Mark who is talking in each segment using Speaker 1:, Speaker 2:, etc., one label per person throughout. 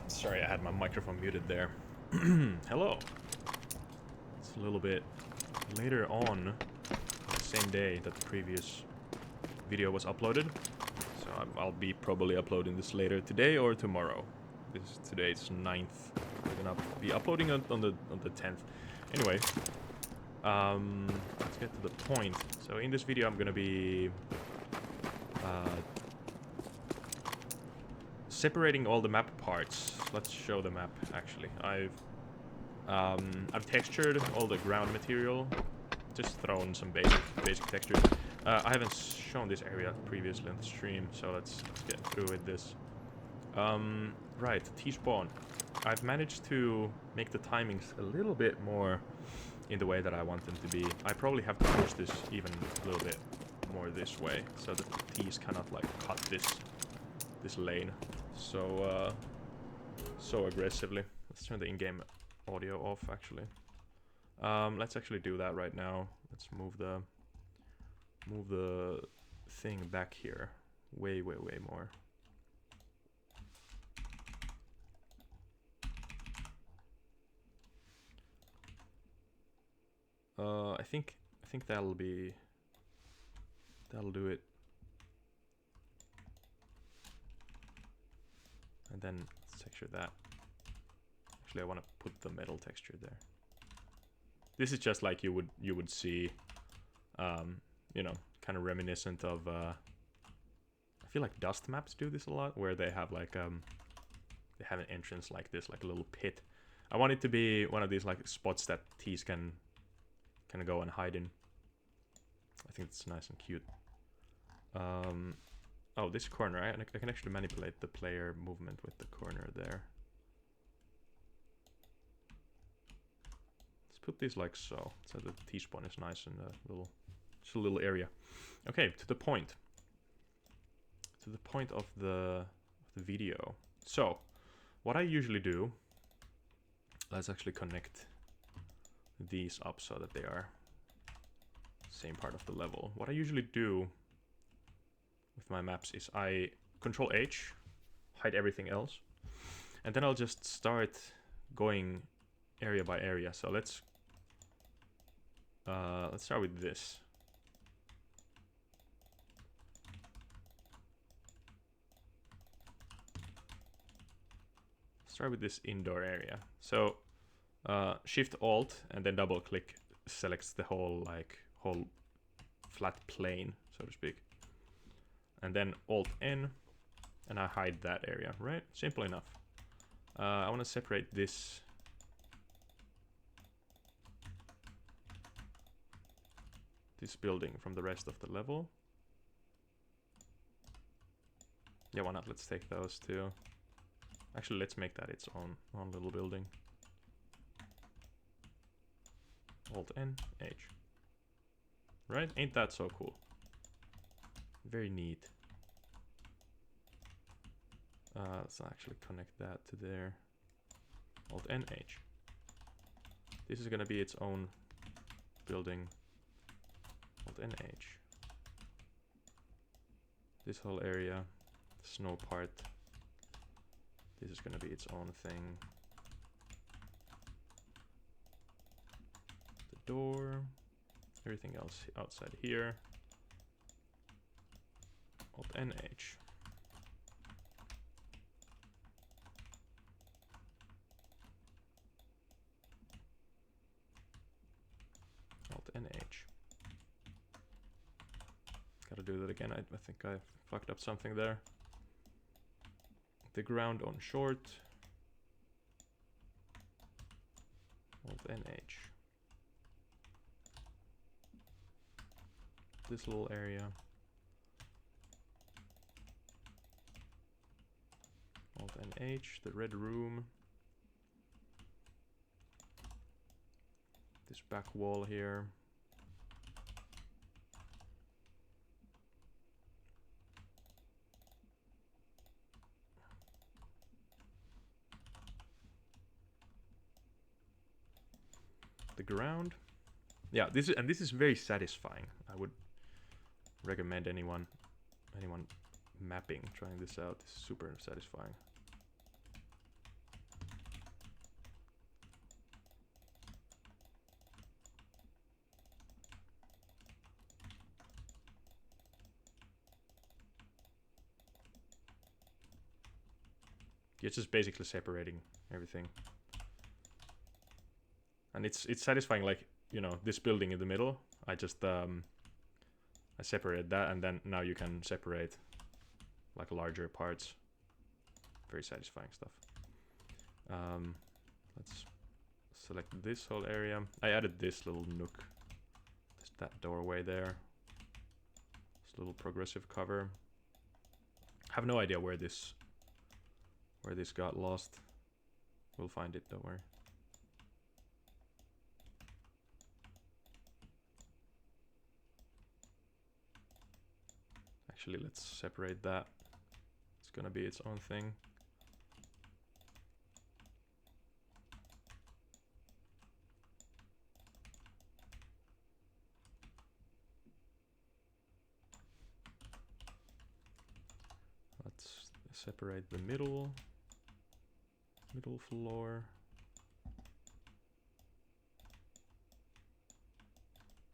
Speaker 1: Sorry, I had my microphone muted there. Hello. It's a little bit later on the same day that the previous video was uploaded. So I'll be probably uploading this later today or tomorrow. Today's 9th. We're gonna be uploading it on the 10th. Anyway, let's get to the point. So in this video I'm gonna be separating all the map parts. Let's show the map actually. I've textured all the ground material, just thrown some basic textures. I haven't shown this area previously on the stream, so let's get through with this. Right, T-spawn. I've managed to make the timings a little bit more in the way that I want them to be. I probably have to push this even a little bit more this way, so that the T's cannot like cut this lane so aggressively. Let's turn the in-game audio off actually. Let's actually do that right now. Let's move the thing back here way more. I think that'll do it. And then let's texture that. Actually, I want to put the metal texture there. This is just like you would see, you know, kind of reminiscent of. I feel like dust maps do this a lot, where they have like they have an entrance like this, like a little pit. I want it to be one of these like spots that T's can kind of go and hide in. I think it's nice and cute. Oh, this corner, I can actually manipulate the player movement with the corner there. Let's put these like so the T-spawn is nice and just a little area. Okay, to the point. To the point of the video. So, what I usually do, let's actually connect these up so that they are same part of the level. What I usually do with my maps is I Control H, hide everything else, and then I'll just start going area by area. So let's start with this. Start with this indoor area. So Shift Alt and then double click selects the whole flat plane, so to speak. And then Alt N and I hide that area, right? Simple enough. I want to separate this building from the rest of the level. Yeah, why not? Let's take those two. Actually, let's make that its own little building. Alt N H. Right? Ain't that so cool? Very neat. Let's actually connect that to there. Alt N H. This is gonna be its own building. Alt N H. This whole area, snow part. This is gonna be its own thing. The door, everything else outside here. Alt NH. Alt NH. Gotta do that again. I think I fucked up something there. The ground on short. Alt NH. This little area. Alt NH, the red room. This back wall here. The ground. Yeah, this is very satisfying. I would recommend anyone mapping trying this out. It's super satisfying. You're just basically separating everything. And it's satisfying, like, you know, this building in the middle. I just I separated that, and then now you can separate like larger parts. Very satisfying stuff. Let's select this whole area. I added this little nook. There's that doorway there. This little progressive cover. I have no idea where this got lost. We'll find it, don't worry. Actually, let's separate that. It's gonna be its own thing. Let's separate the middle floor.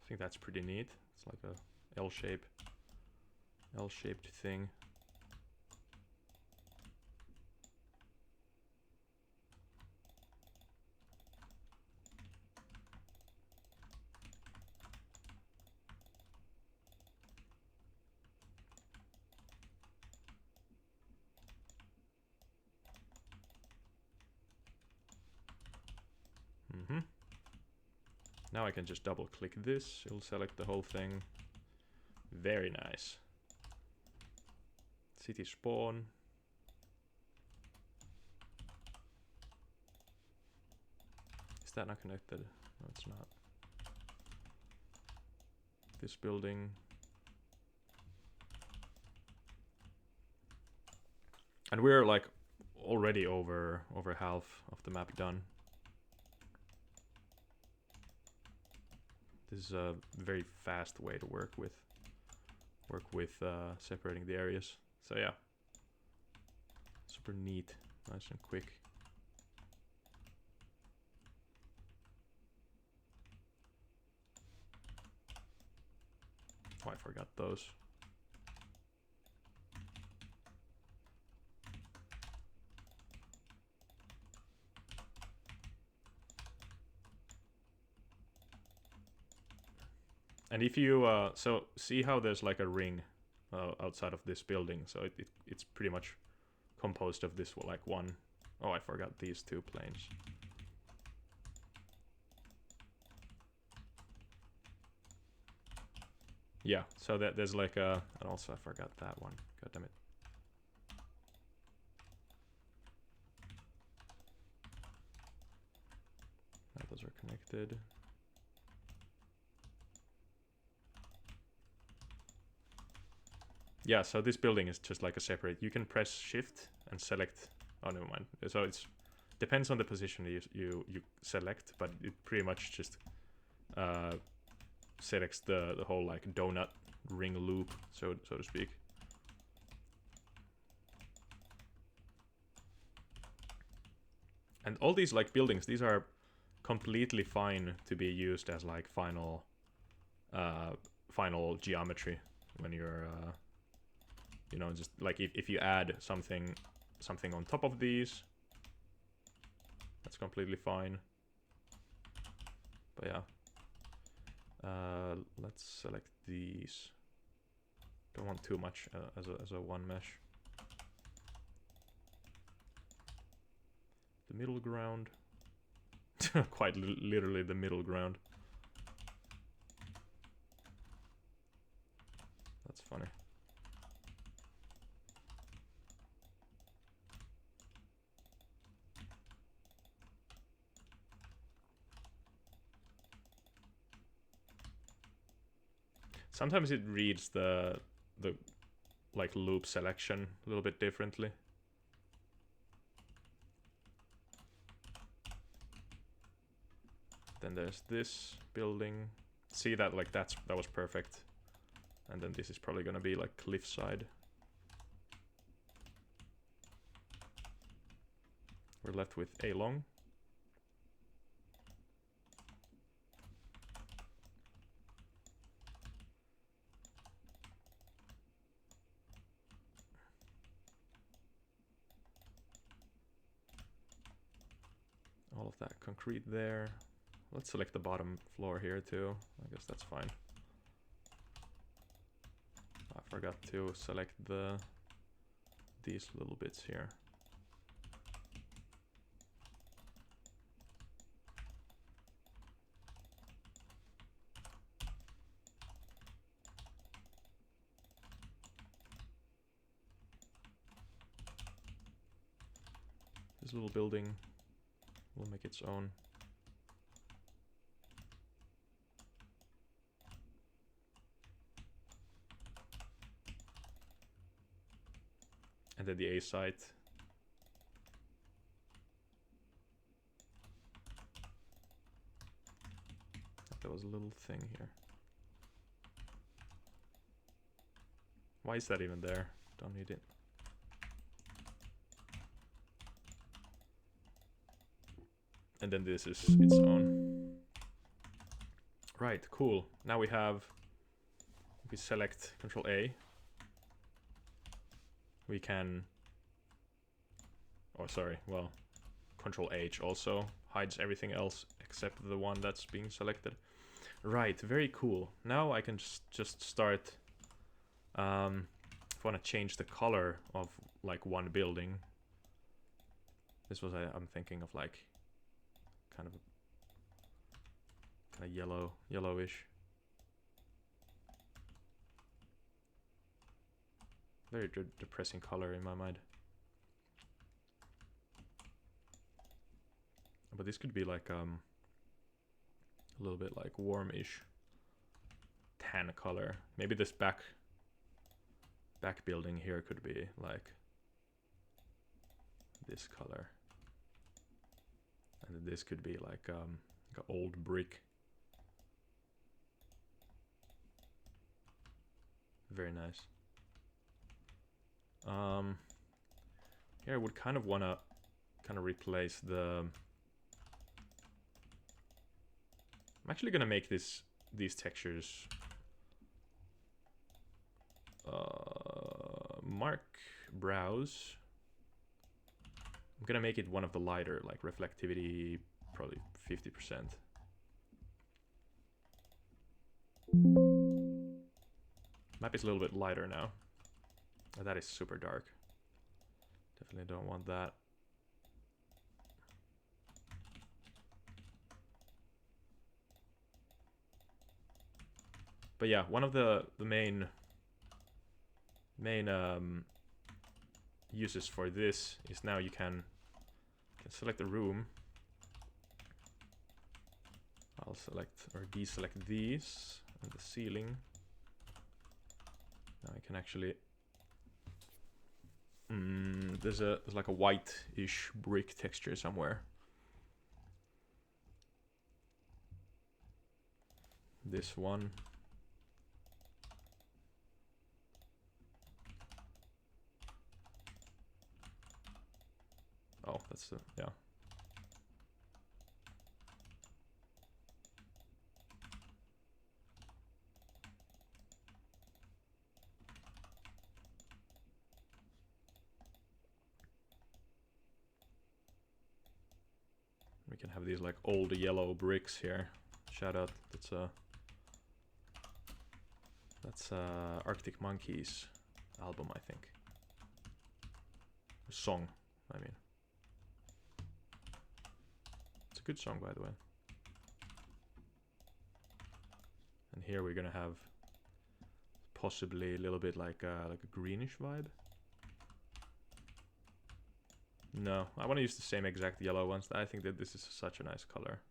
Speaker 1: I think that's pretty neat. It's like a L-shaped thing. Now I can just double click this, it'll select the whole thing. Very nice. City spawn. Is that not connected? No, it's not. This building. And we're like already over half of the map done. This is a very fast way to work with separating the areas. So yeah, super neat, nice and quick. Oh, I forgot those. And if you so see how there's like a ring outside of this building, so it's pretty much composed of this like one. Oh, I forgot these two planes. Yeah, so that there's like a, and also I forgot that one. God damn it. Now those are connected. Yeah, so this building is just like a separate. You can press shift and select. Oh, never mind. So it's depends on the position you select, but it pretty much just selects the whole like donut ring loop, so to speak. And all these like buildings, these are completely fine to be used as like final geometry when you're you know, just like if you add something on top of these, that's completely fine. But yeah, let's select these. Don't want too much as a one mesh. The middle ground, quite literally the middle ground. That's funny. Sometimes it reads the like loop selection a little bit differently. Then there's this building. See that like that was perfect. And then this is probably gonna be like cliffside. We're left with a long. all of that concrete there. Let's select the bottom floor here too. I guess that's fine. I forgot to select these little bits here. This little building will make its own. And then the A site. There was a little thing here. Why is that even there? Don't need it. And then this is its own. Right, cool. Now we have, if we select Control A, we can, oh sorry, well, Control H also hides everything else except the one that's being selected. Right, very cool. Now I can just start, if I want to change the color of like one building. This was, I'm thinking of like, kind of yellowish. Very depressing color in my mind. But this could be like a little bit like warmish tan color. Maybe this back building here could be like this color. And this could be like an old brick. Very nice. Here I would kind of want to replace the... I'm actually going to make these textures mark browse. I'm gonna make it one of the lighter, like reflectivity, probably 50%. Map is a little bit lighter now. Oh, that is super dark. Definitely don't want that. But yeah, one of the main uses for this is now you can select the room. I'll select or deselect these and the ceiling. Now I can actually there's like a white-ish brick texture somewhere. This one. Oh, that's the, yeah. We can have these like old yellow bricks here. Shout out, that's Arctic Monkeys album, I think. Song, I mean. It's a good song, by the way. And here we're gonna have possibly a little bit like a greenish vibe. No, I want to use the same exact yellow ones. I think that this is such a nice color.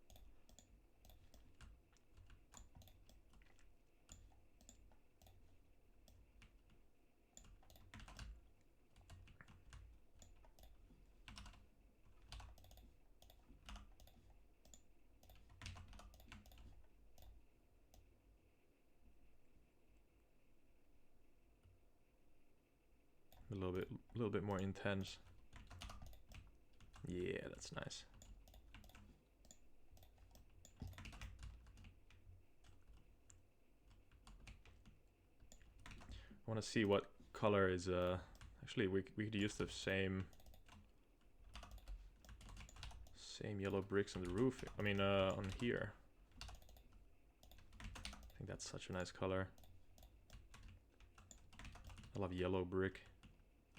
Speaker 1: A little bit more intense. Yeah, that's nice. I want to see what color is actually we could use the Same yellow bricks on the roof. I mean, on here. I think that's such a nice color. I love yellow brick.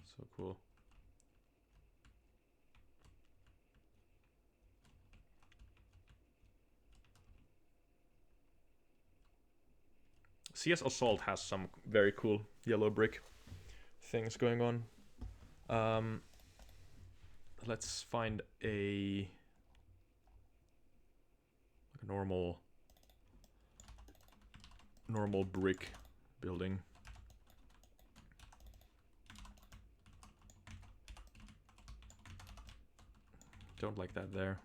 Speaker 1: So cool. CS Assault has some very cool yellow brick things going on. Let's find a normal brick building. Don't like that there.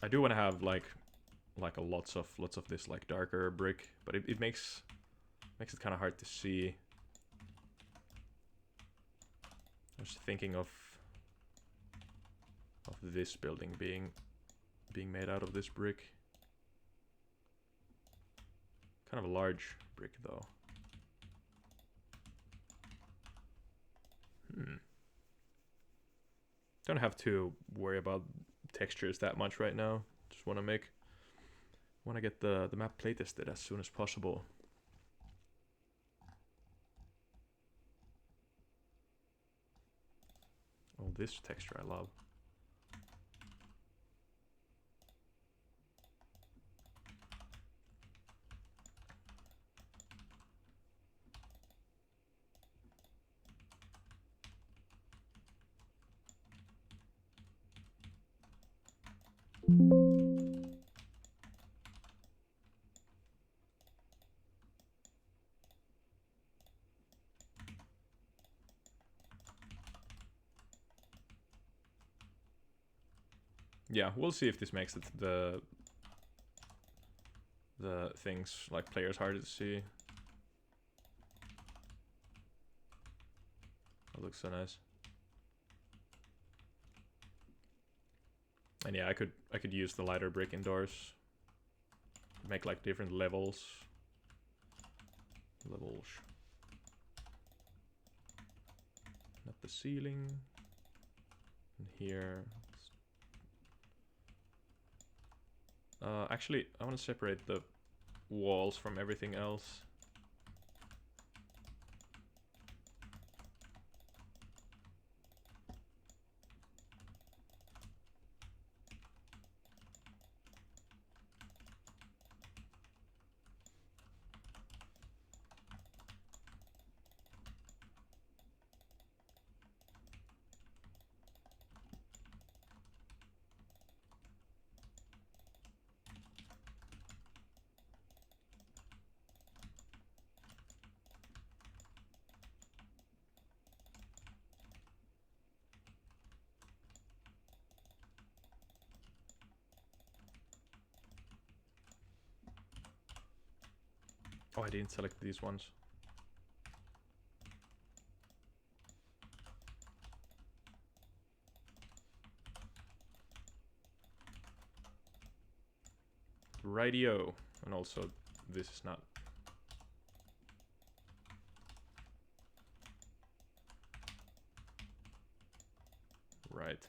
Speaker 1: I do want to have like a lots of this like darker brick, but it makes it kind of hard to see. I was thinking of this building being made out of this brick. Kind of a large brick though. Don't have to worry about textures that much right now. Just want to get the map playtested as soon as possible. Oh, this texture I love. Yeah, we'll see if this makes it the things like players harder to see. That looks so nice. And yeah, I could use the lighter brick indoors. Make like different levels. Not the ceiling. And here. Actually, I want to separate the walls from everything else. Oh, I didn't select these ones. Rightio. And also, this is not. Right.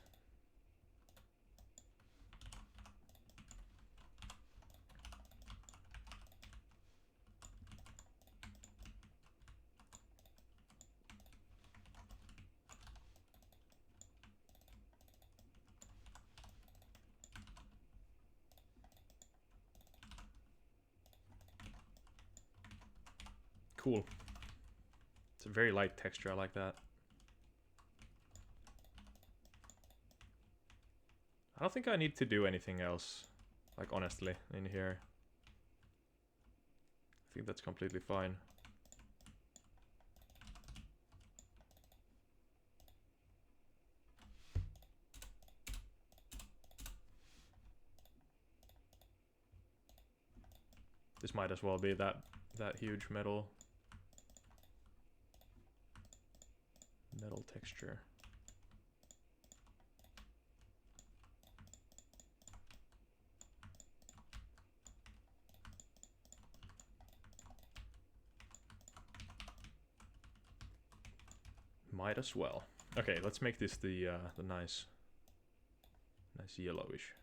Speaker 1: Cool. It's a very light texture, I like that. I don't think I need to do anything else, like honestly, in here. I think that's completely fine. This might as well be that huge metal texture. Might as well. Okay, let's make this the nice yellowish.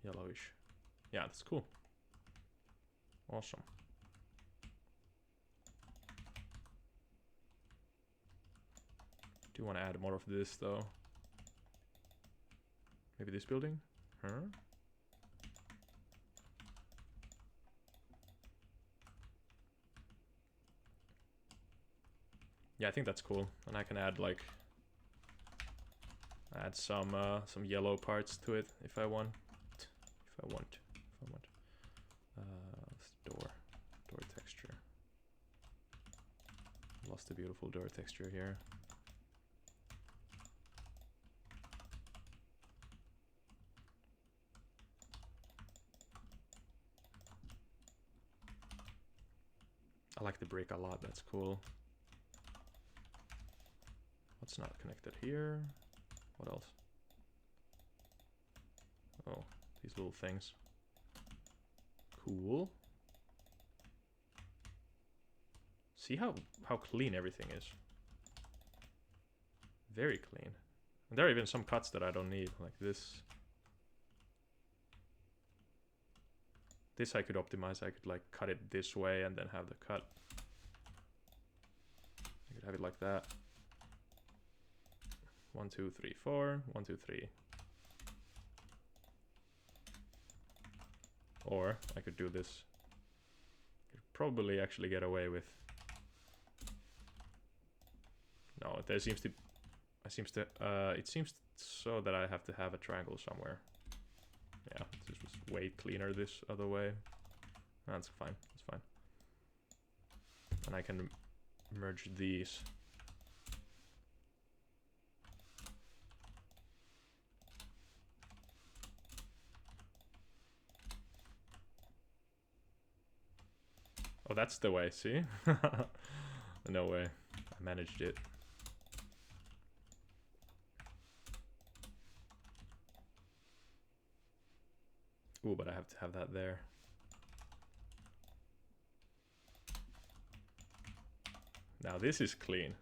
Speaker 1: Yellowish. Yeah, that's cool. Awesome. Do you want to add more of this though? Maybe this building? Huh? Yeah, I think that's cool. And I can add like some yellow parts to it if I want. If I want. Door texture. Lost a beautiful door texture here. I like the brick a lot, that's cool. What's not connected here? What else? Oh, these little things. Cool. See how clean everything is. Very clean. And there are even some cuts that I don't need, like this. This I could optimize. I could like cut it this way and then have the cut. I could have it like that. 1, 2, 3, 4. 1, 2, 3. Or I could do this. Could probably actually get away with. No, there seems to. It seems so that I have to have a triangle somewhere. Yeah, this was way cleaner this other way. That's fine. That's fine. And I can merge these. Oh, that's the way, see? No way. I managed it. Ooh, but I have to have that there. Now this is clean.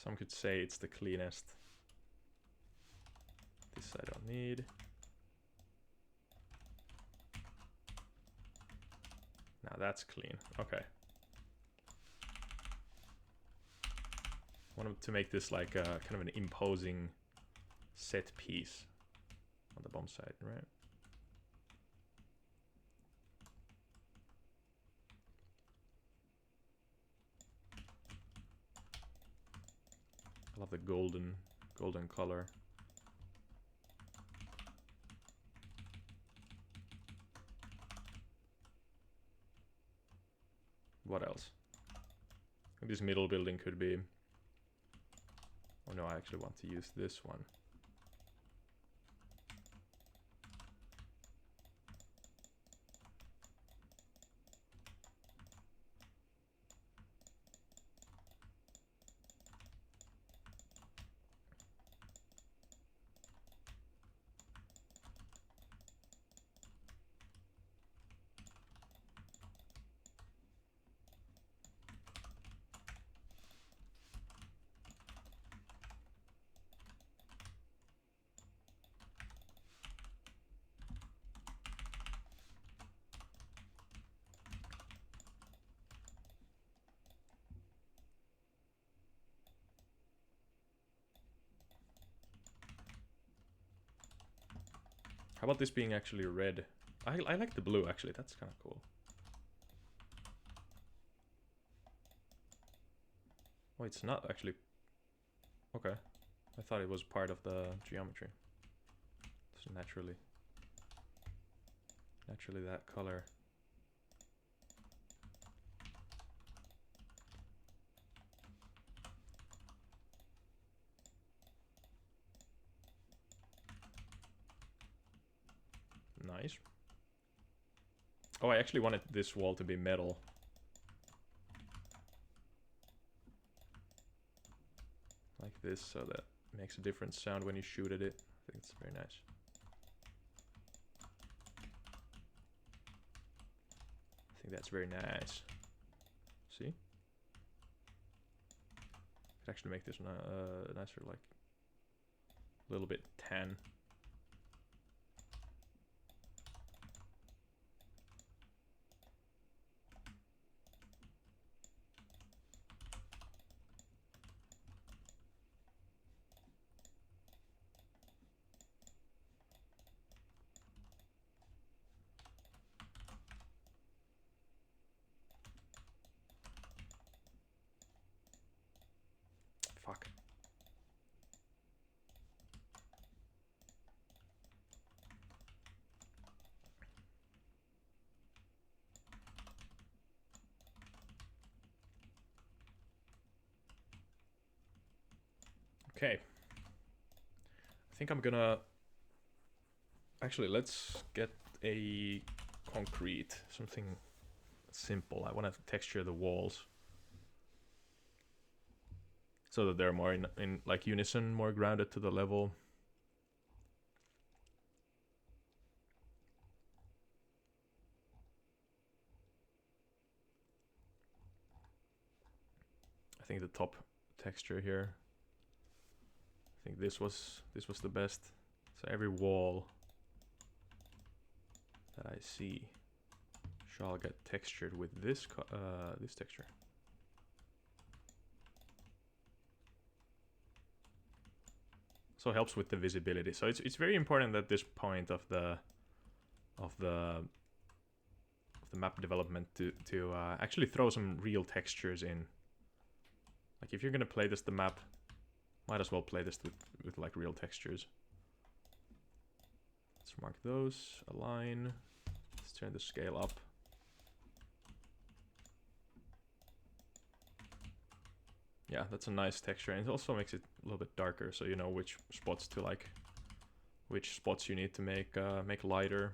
Speaker 1: Some could say it's the cleanest. This I don't need. Now that's clean. Okay. I wanted to make this like a kind of an imposing set piece on the bomb site, right? I love the golden color. What else? This middle building could be. Oh no, I actually want to use this one. How about this being actually red? I like the blue actually, that's kind of cool. Oh, it's not actually. Okay. I thought it was part of the geometry. It's naturally that color. Nice. Oh, I actually wanted this wall to be metal. Like this, so that makes a different sound when you shoot at it. I think it's very nice. think that's very nice. See? Could actually make this nicer, like a little bit tan. Fuck. Okay. I think I'm gonna... Actually, let's get a concrete, something simple. I want to texture the walls so that they're more in like unison, more grounded to the level. I think the top texture here, I think this was the best. So every wall that I see shall get textured with this this texture. So it helps with the visibility. So it's very important at this point of the map development to actually throw some real textures in. Like if you're gonna play this the map, might as well play this with like real textures. Let's mark those, align. Let's turn the scale up. Yeah, that's a nice texture, and it also makes it a little bit darker, so you know which spots to like, which spots you need to make lighter.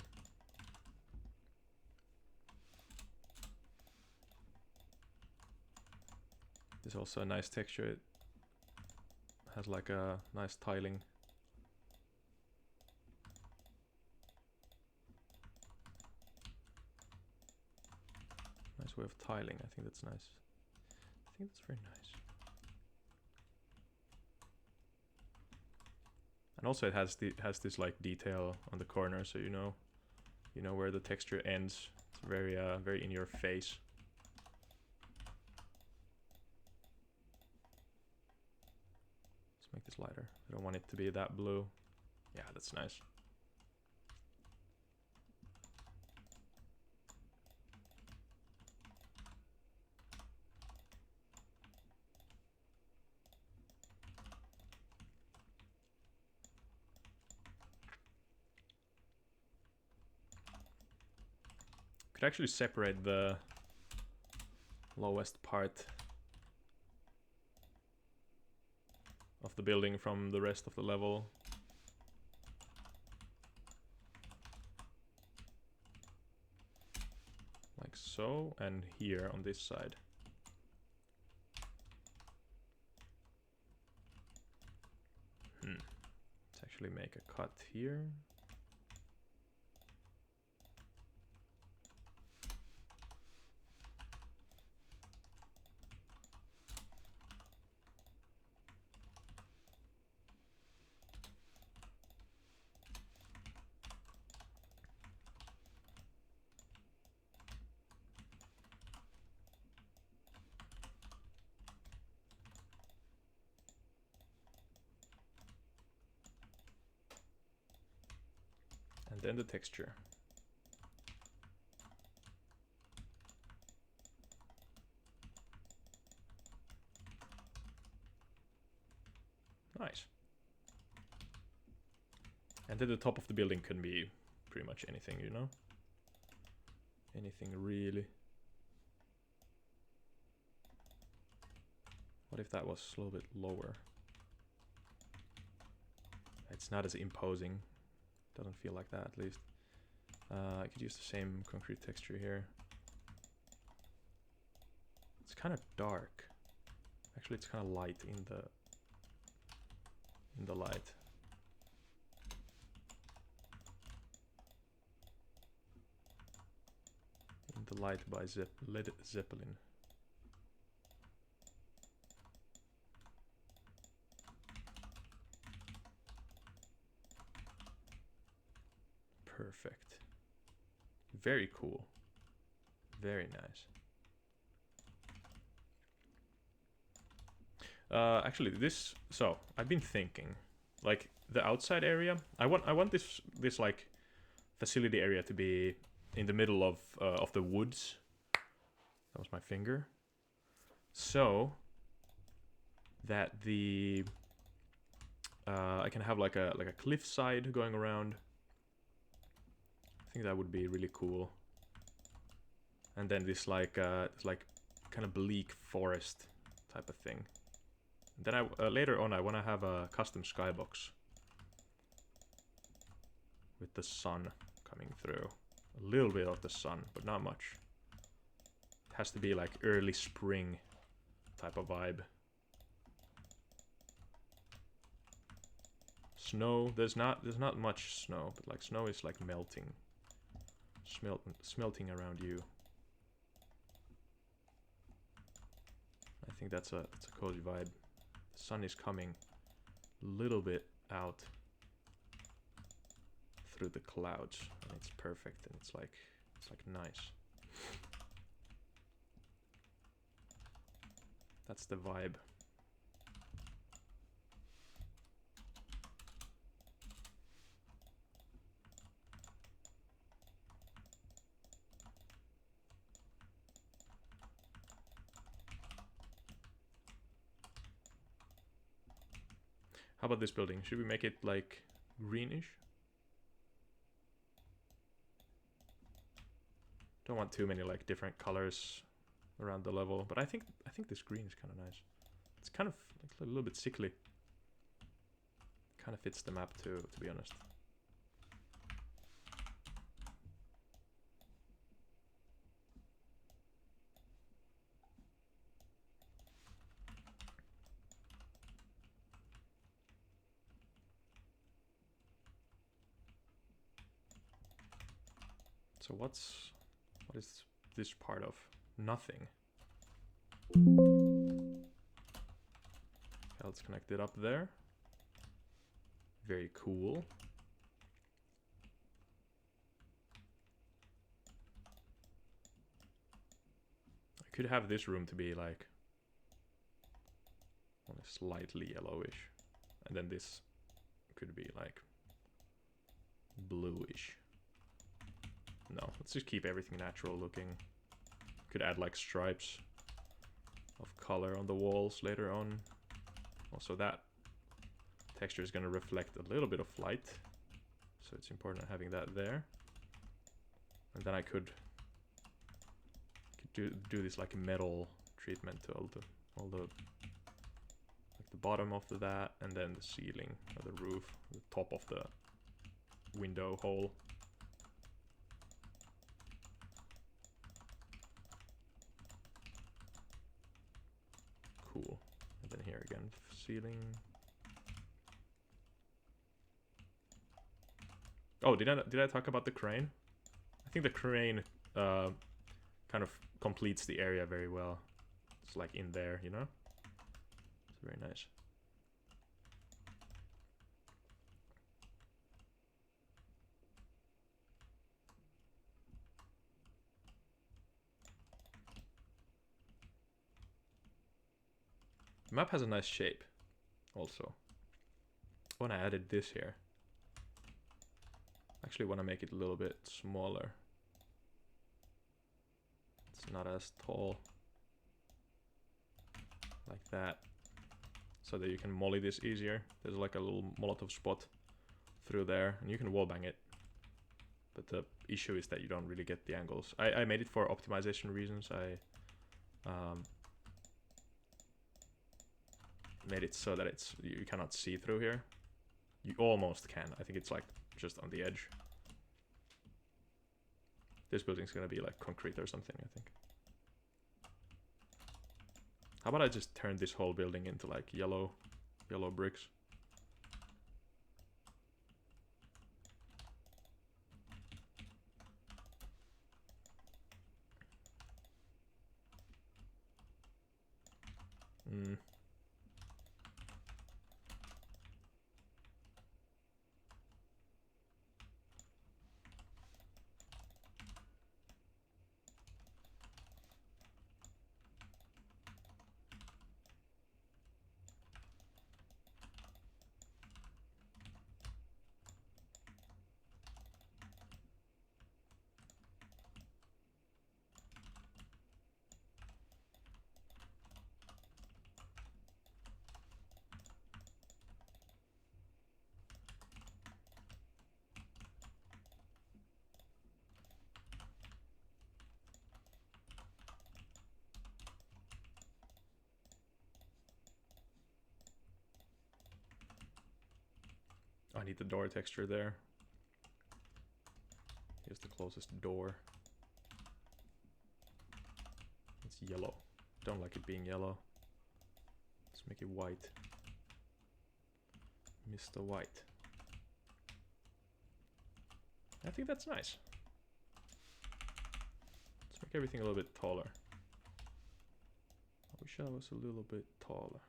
Speaker 1: There's also a nice texture. It has like a nice tiling. Nice way of tiling. I think that's nice. I think that's very nice. And also it has this like detail on the corner, so you know where the texture ends. It's very very in your face. Let's make this lighter. I don't want it to be that blue. Yeah, that's nice. Could actually separate the lowest part of the building from the rest of the level. Like so, and here on this side. Let's actually make a cut here. And then the texture. Nice. And then the top of the building can be pretty much anything, you know? Anything really. What if that was a little bit lower? It's not as imposing. Doesn't feel like that, at least. I could use the same concrete texture here. It's kind of dark. Actually, it's kind of light in the light. In the Light by Led Zeppelin. Perfect. Very cool. Very nice. Actually, this. So I've been thinking, like the outside area. I want this like facility area to be in the middle of the woods. That was my finger. So that the I can have like a cliff side going around. I think that would be really cool. And then this like kind of bleak forest type of thing. And then I later on I want to have a custom skybox with the sun coming through. A little bit of the sun, but not much. It has to be like early spring type of vibe. Snow, there's not much snow, but like snow is like melting. Smelting around you. I think that's a cozy vibe. The sun is coming a little bit out through the clouds, and it's perfect, and it's like nice. That's the vibe. How about this building? Should we make it like greenish? Don't want too many like different colors around the level, but I think this green is kind of nice. It's kind of like a little bit sickly. Kind of fits the map too, to be honest. So what is this part of? Nothing. Okay, let's connect it up there. Very cool. I could have this room to be like only slightly yellowish, and then this could be like bluish. No, let's just keep everything natural looking. Could add like stripes of color on the walls later on. Also that texture is going to reflect a little bit of light, so it's important having that there. And then I could do this like metal treatment to all the like the bottom of that, and then the ceiling or the roof, the top of the window hole. Cool. And then here again, ceiling. Oh, did I talk about the crane? I think the crane kind of completes the area very well. It's like in there, you know? It's very nice. The map has a nice shape also. When I added this here, I actually want to make it a little bit smaller. It's not as tall. Like that. So that you can molly this easier. There's like a little Molotov spot through there, and you can wallbang it. But the issue is that you don't really get the angles. I made it for optimization reasons. I made it so that you cannot see through here. You almost can. I think it's like just on the edge. This building's gonna be like concrete or something, I think. How about I just turn this whole building into like yellow bricks? Mm. I need the door texture there. Here's the closest door. It's yellow. Don't like it being yellow. Let's make it white. Mr. White. I think that's nice. Let's make everything a little bit taller. I wish I was a little bit taller.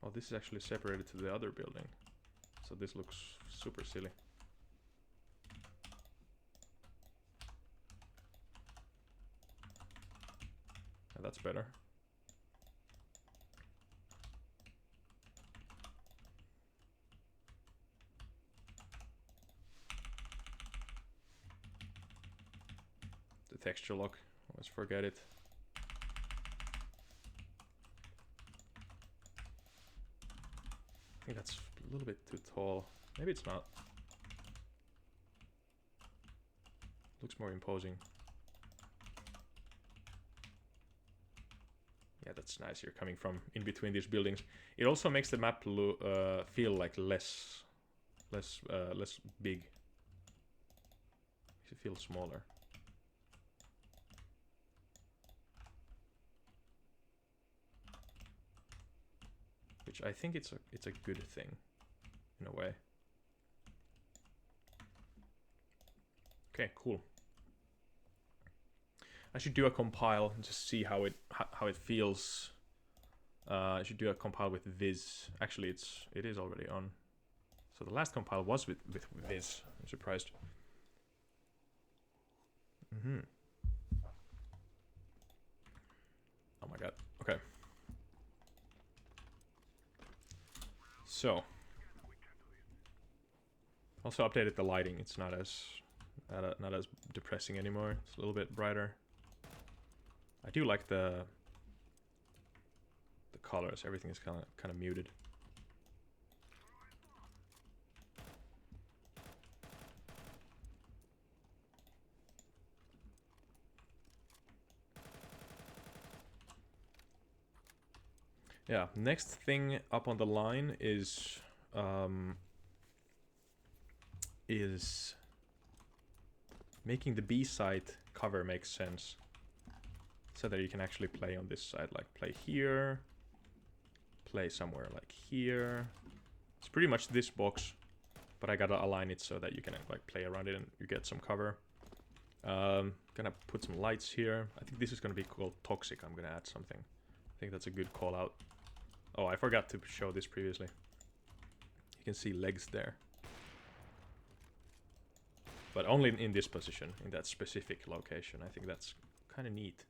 Speaker 1: Oh, this is actually separated to the other building. So this looks super silly. Yeah, that's better. The texture lock, always forget it. I think that's a little bit too tall. Maybe it's not. Looks more imposing. Yeah, that's nice. You're coming from in between these buildings. It also makes the map feel like less big. Makes it feel smaller. Which I think it's a good thing in a way. Okay, cool. I should do a compile and just see how it feels. I should do a compile with Viz. Actually, it is already on. So the last compile was with Viz. I'm surprised. Oh my god. Okay. So. Also updated the lighting. It's not as depressing anymore. It's a little bit brighter. I do like the colors. Everything is kind of muted. Yeah. Next thing up on the line is making the B side cover make sense, so that you can actually play on this side, like play here, play somewhere like here. It's pretty much this box, but I gotta align it so that you can like play around it and you get some cover. Gonna put some lights here. I think this is gonna be called Toxic. I'm gonna add something. I think that's a good call out. Oh, I forgot to show this previously. You can see legs there. But only in this position, in that specific location. I think that's kind of neat.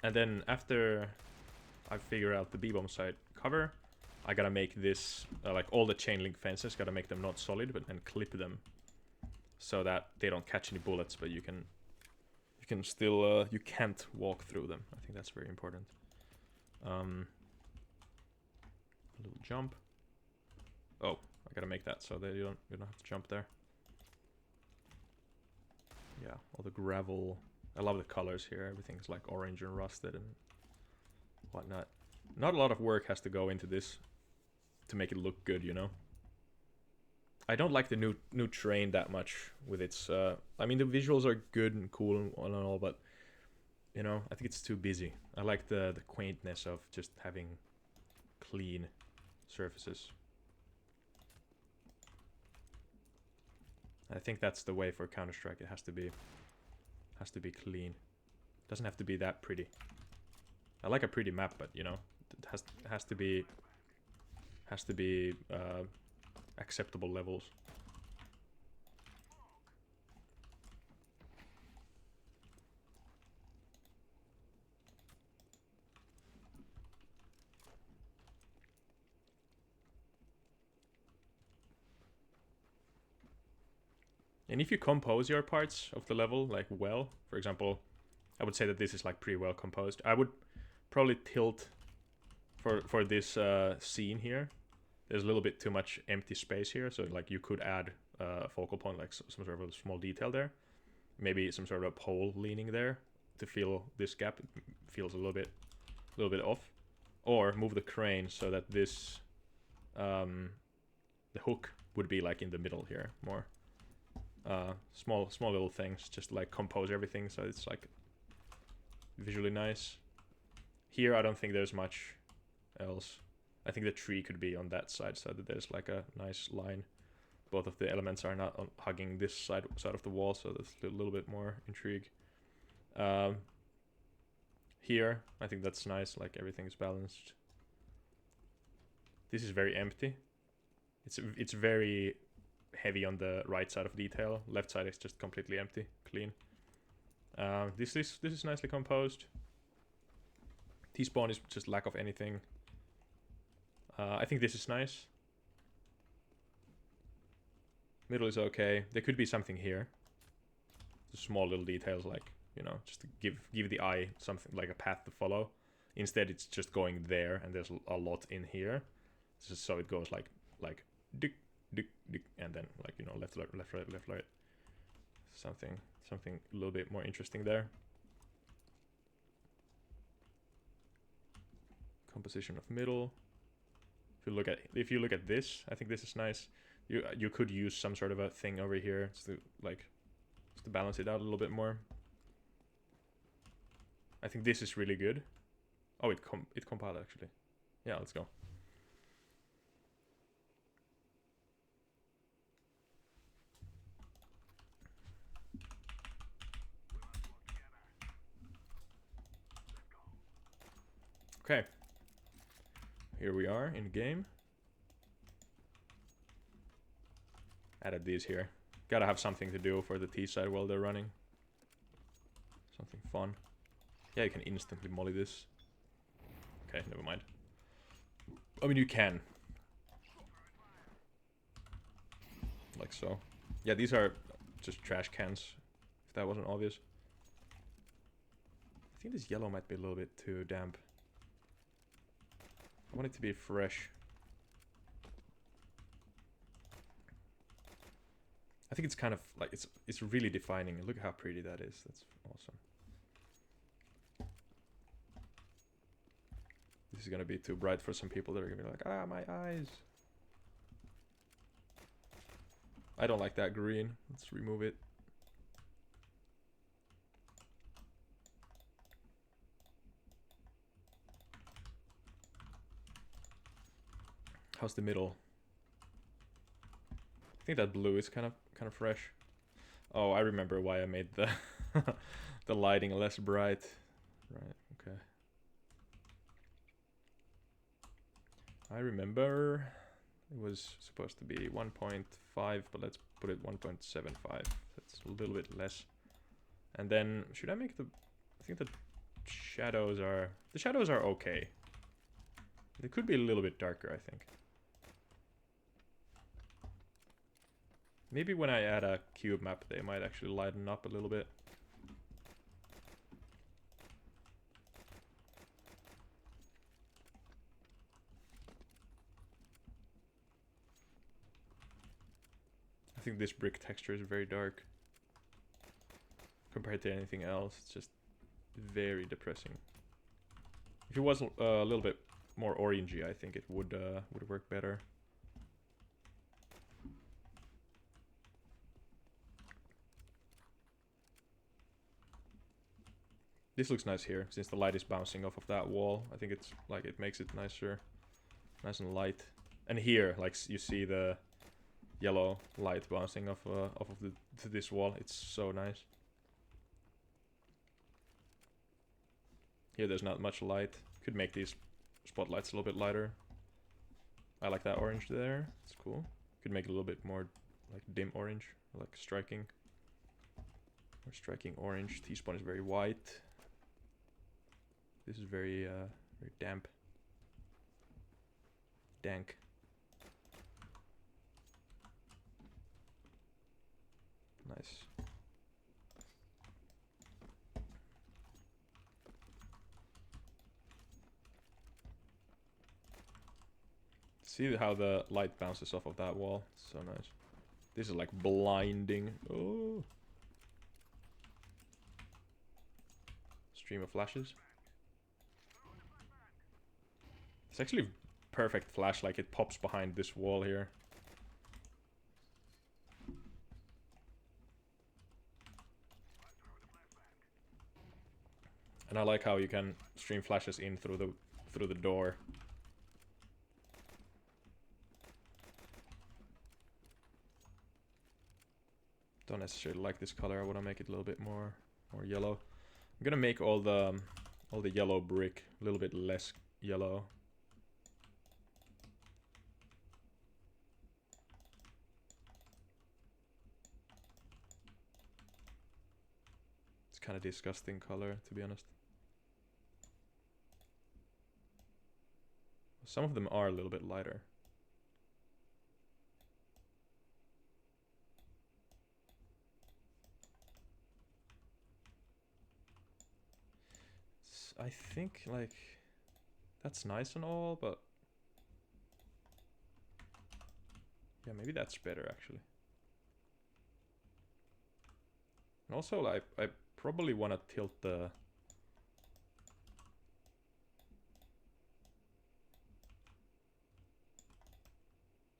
Speaker 1: And then after I figure out the B-bomb side cover, I gotta make this, like all the chain link fences, gotta make them not solid, but and clip them. So that they don't catch any bullets, but you can still, you can't walk through them. I think that's very important. A little jump. Oh, I gotta make that so that you don't have to jump there. Yeah, all the gravel. I love the colors here. Everything's like orange and rusted and whatnot. Not a lot of work has to go into this to make it look good, you know? I don't like the new train that much with its... I mean, the visuals are good and cool and all, but... You know, I think it's too busy. I like the quaintness of just having clean surfaces. I think that's the way for Counter-Strike. It has to be clean. Doesn't have to be that pretty. I like a pretty map, but you know, it has to be acceptable levels. And if you compose your parts of the level like well, for example, I would say that this is like pretty well composed. I would probably tilt for this scene here. There's a little bit too much empty space here, so like you could add a focal point, like some sort of a small detail there. Maybe some sort of a pole leaning there to fill this gap. It feels a little bit off. Or move the crane so that this the hook would be like in the middle here more. Small little things, just like compose everything so it's like visually nice. Here I don't think there's much else. I think the tree could be on that side so that there's like a nice line. Both of the elements are not hugging this side of the wall, so there's a little bit more intrigue. Here, I think that's nice, like everything's balanced. This is very empty. It's very heavy on the right side of detail. Left side is just completely empty, clean. This is nicely composed. T-spawn is just lack of anything. I think this is nice. Middle is okay. There could be something here. Just small little details, like, you know, just to give the eye something like a path to follow. Instead, it's just going there, and there's a lot in here. Just so it goes like dick, dick, dick, and then like, you know, left, right, left, right, left, right. Something a little bit more interesting there. Composition of middle. If you look at this, I think this is nice. You could use some sort of a thing over here to balance it out a little bit more. I think this is really good. Oh, it compiled actually. Yeah, let's go. Okay. Here we are in game. Added these here. Gotta have something to do for the T side while they're running. Something fun. Yeah, you can instantly molly this. Okay, never mind. I mean, you can. Like so. Yeah, these are just trash cans, if that wasn't obvious. I think this yellow might be a little bit too damp. I want it to be fresh. I think it's kind of like it's really defining. Look how pretty that is. That's awesome. This is gonna be too bright for some people that are gonna be like, ah, my eyes. I don't like that green. Let's remove it. How's the middle? I think that blue is kind of fresh. Oh, I remember why I made the the lighting less bright. Right, okay. I remember it was supposed to be 1.5, but let's put it 1.75. That's a little bit less. And then should I make the I think the shadows are okay. They could be a little bit darker, I think. Maybe when I add a cube map, they might actually lighten up a little bit. I think this brick texture is very dark compared to anything else. It's just very depressing. If it was a little bit more orangey, I think it would work better. This looks nice here, since the light is bouncing off of that wall. I think it's like it makes it nicer, nice and light. And here, like you see the yellow light bouncing off of this wall. It's so nice. Here there's not much light. Could make these spotlights a little bit lighter. I like that orange there. It's cool. Could make it a little bit more like dim orange, like striking. Or striking orange. T-spawn is very white. This is very very damp. Dank. Nice. See how the light bounces off of that wall? It's so nice. This is like blinding. Oh. Stream of flashes. It's actually perfect flash, like it pops behind this wall here. And I like how you can stream flashes in through the door. Don't necessarily like this color. I want to make it a little bit more yellow. I'm gonna make all the yellow brick a little bit less yellow. It's kind of disgusting color, to be honest. Some of them are a little bit lighter. I think, like, that's nice and all, but yeah, maybe that's better, actually. And also, like, I probably want to tilt the...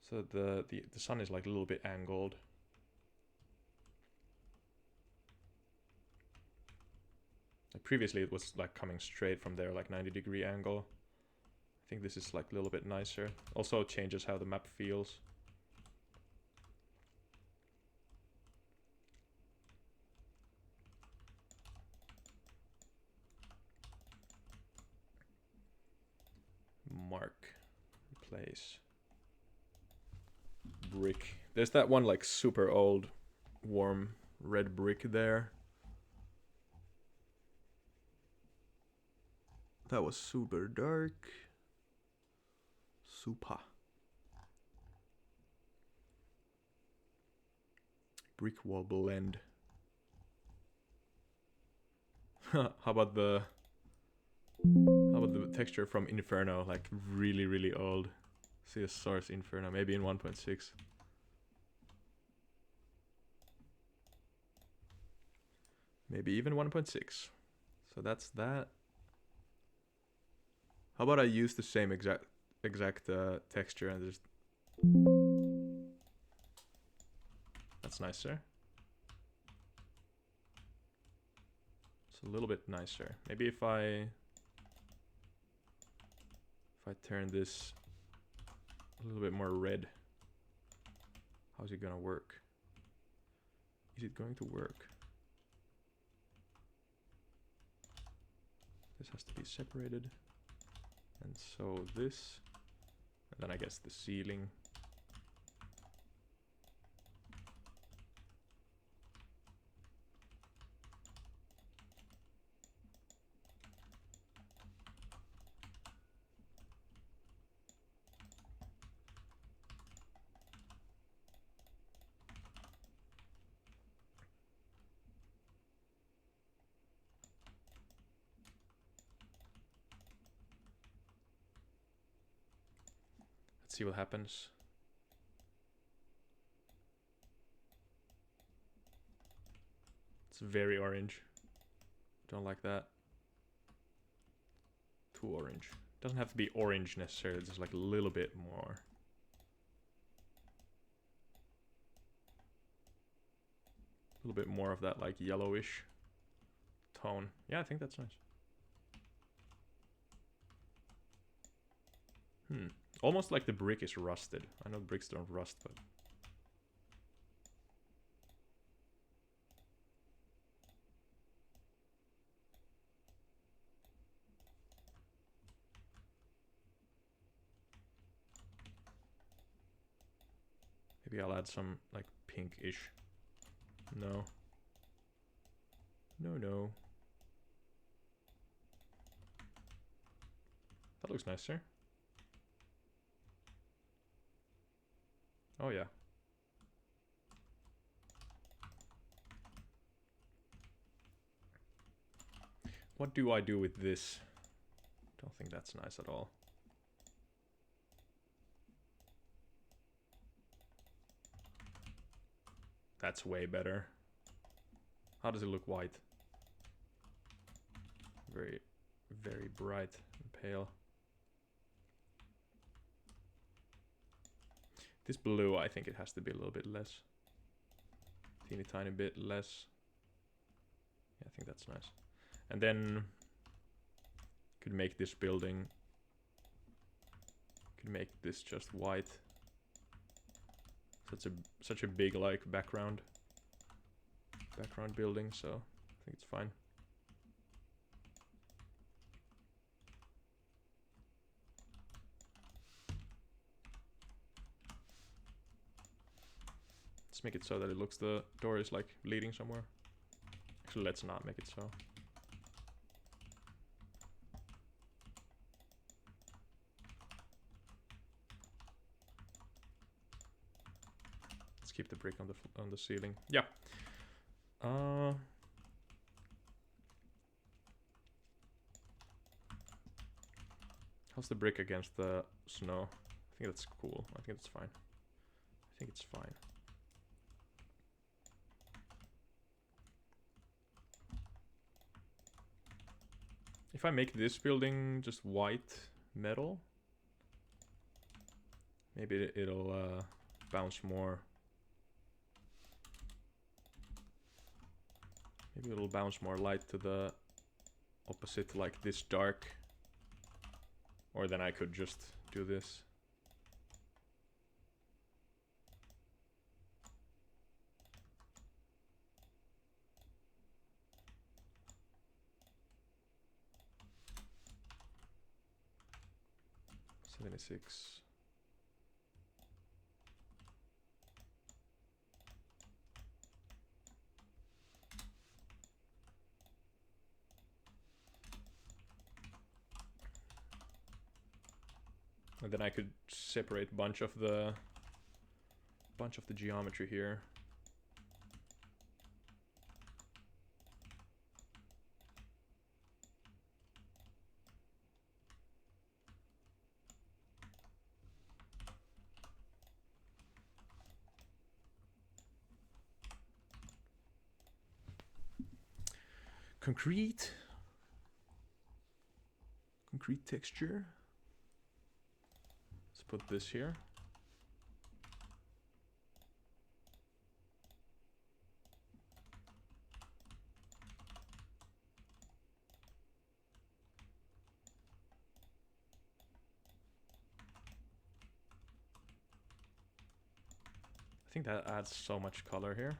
Speaker 1: So the sun is, like, a little bit angled. Like previously it was like coming straight from there, like 90-degree angle. I think this is like a little bit nicer. Also changes how the map feels. Mark. Replace. Brick. There's that one like super old warm red brick there. That was super dark. Super. Brick wall blend. How about the texture from Inferno? Like really old. See a source Inferno, maybe in 1.6. Maybe even 1.6. So that's that. How about I use the same exact texture and just... That's nicer. It's a little bit nicer. Maybe if I turn this a little bit more red. How's it gonna work? Is it going to work? This has to be separated. And so this. And then I guess the ceiling. See what happens. It's very orange. Don't like that. Too orange. Doesn't have to be orange necessarily, just like a little bit more. A little bit more of that like yellowish tone. Yeah, I think that's nice. Almost like the brick is rusted. I know bricks don't rust, but Maybe I'll add some like pinkish. No. No. That looks nicer. Oh yeah. What do I do with this? Don't think that's nice at all. That's way better. How does it look white? Very, very bright and pale. This blue, I think it has to be a little bit less. Teeny tiny bit less. Yeah, I think that's nice. And then could make this building, could make this just white. Such a big like background building, so I think it's fine. Let's make it so that it looks the door is like leading somewhere. Actually, let's not make it so. Let's keep the brick on the ceiling. Yeah. How's the brick against the snow? I think that's cool. I think it's fine. I think it's fine. If I make this building just white metal, maybe it'll bounce more. Maybe it'll bounce more light to the opposite, like this dark. Or then I could just do this. $76. And then I could separate a bunch of the geometry here. Concrete texture. Let's put this here. I think that adds so much color here.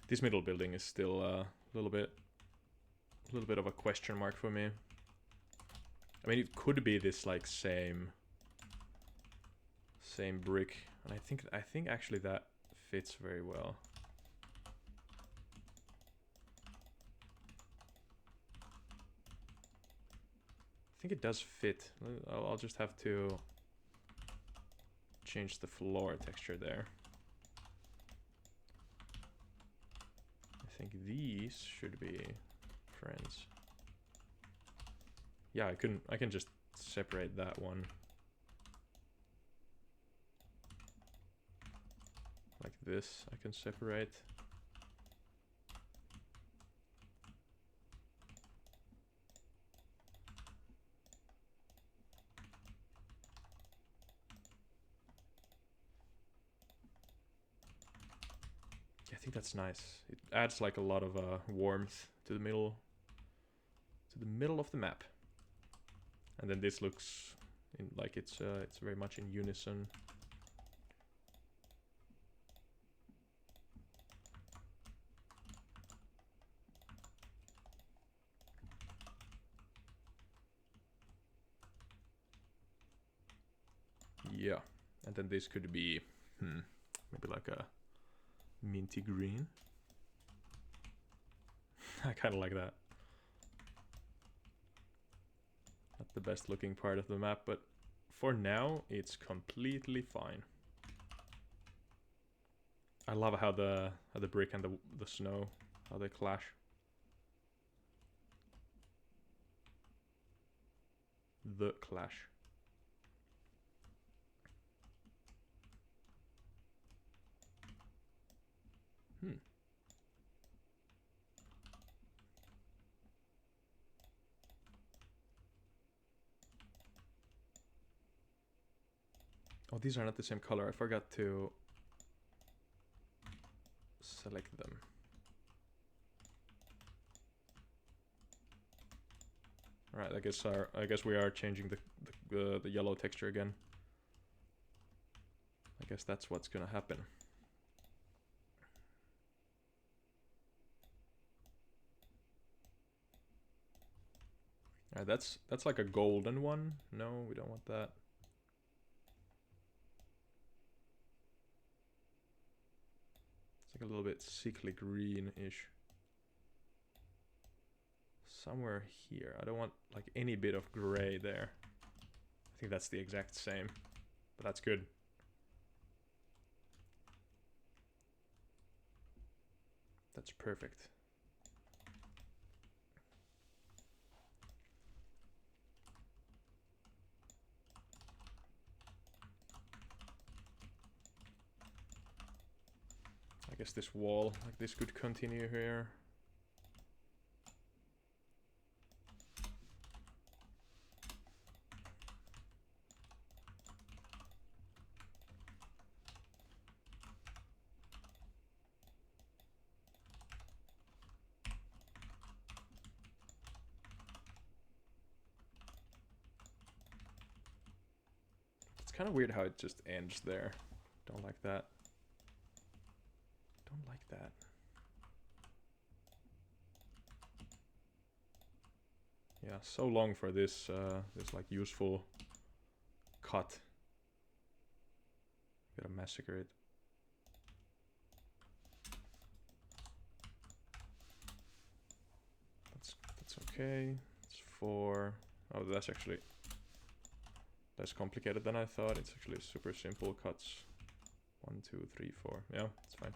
Speaker 1: This middle building is still a little bit of a question mark for me. I mean, it could be this like same brick, and I think actually that fits very well. I think it does fit. I'll just have to change the floor texture there. think these should be friends. Yeah, I can just separate that one. Like this, I can separate. Yeah, I think that's nice. It adds like a lot of warmth to the middle of the map. And then this looks like it's very much in unison. Yeah, and then this could be maybe like a minty green. I kind of like that. Not the best looking part of the map, but for now it's completely fine. I love how the brick and the snow, how they clash. The clash. Oh, these are not the same color. I forgot to select them. All right, I guess we are changing the yellow texture again. I guess that's what's gonna happen. All right, that's like a golden one. No, we don't want that. It's like a little bit sickly green-ish. Somewhere here. I don't want like any bit of gray there. I think that's the exact same, but that's good. That's perfect. I guess this wall, like this could continue here. It's kind of weird how it just ends there. Don't like that. Don't like that. Yeah, so long for this this like useful cut. Gotta massacre it. That's okay. It's 4. Oh, that's actually less complicated than I thought. It's actually super simple cuts. 1, 2, 3, 4. Yeah, it's fine.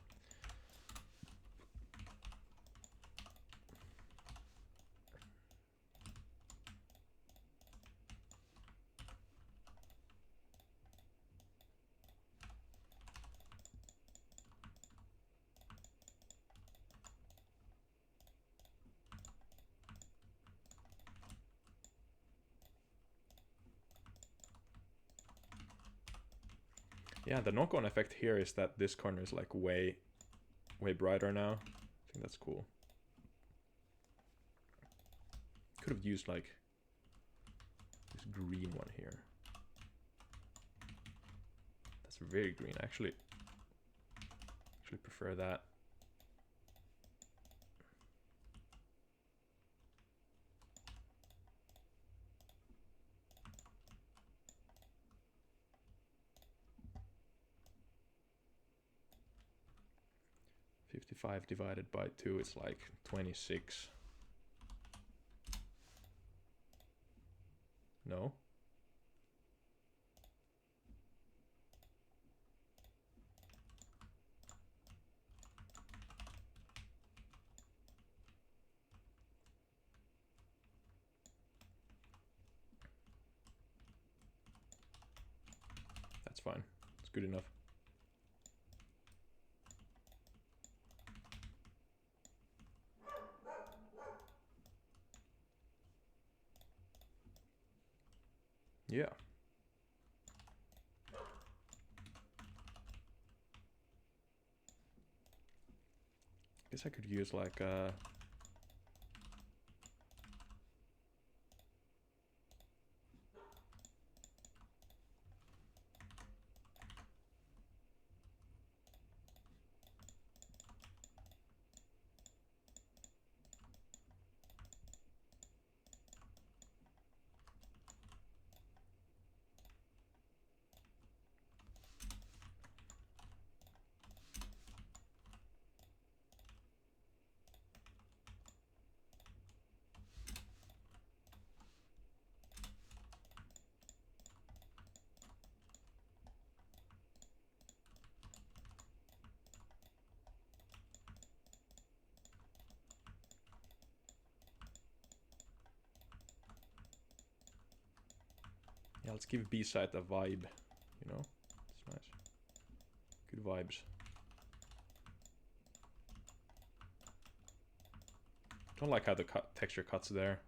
Speaker 1: Yeah, the knock-on effect here is that this corner is like way brighter now. I think that's cool. Could have used like this green one here. That's very green. I actually prefer that. $55 divided by 2 is like 26. No? fine. It's good enough. Yeah. Guess I could use like yeah, let's give B-side a vibe, you know? It's nice. Good vibes. Don't like how the texture cuts there.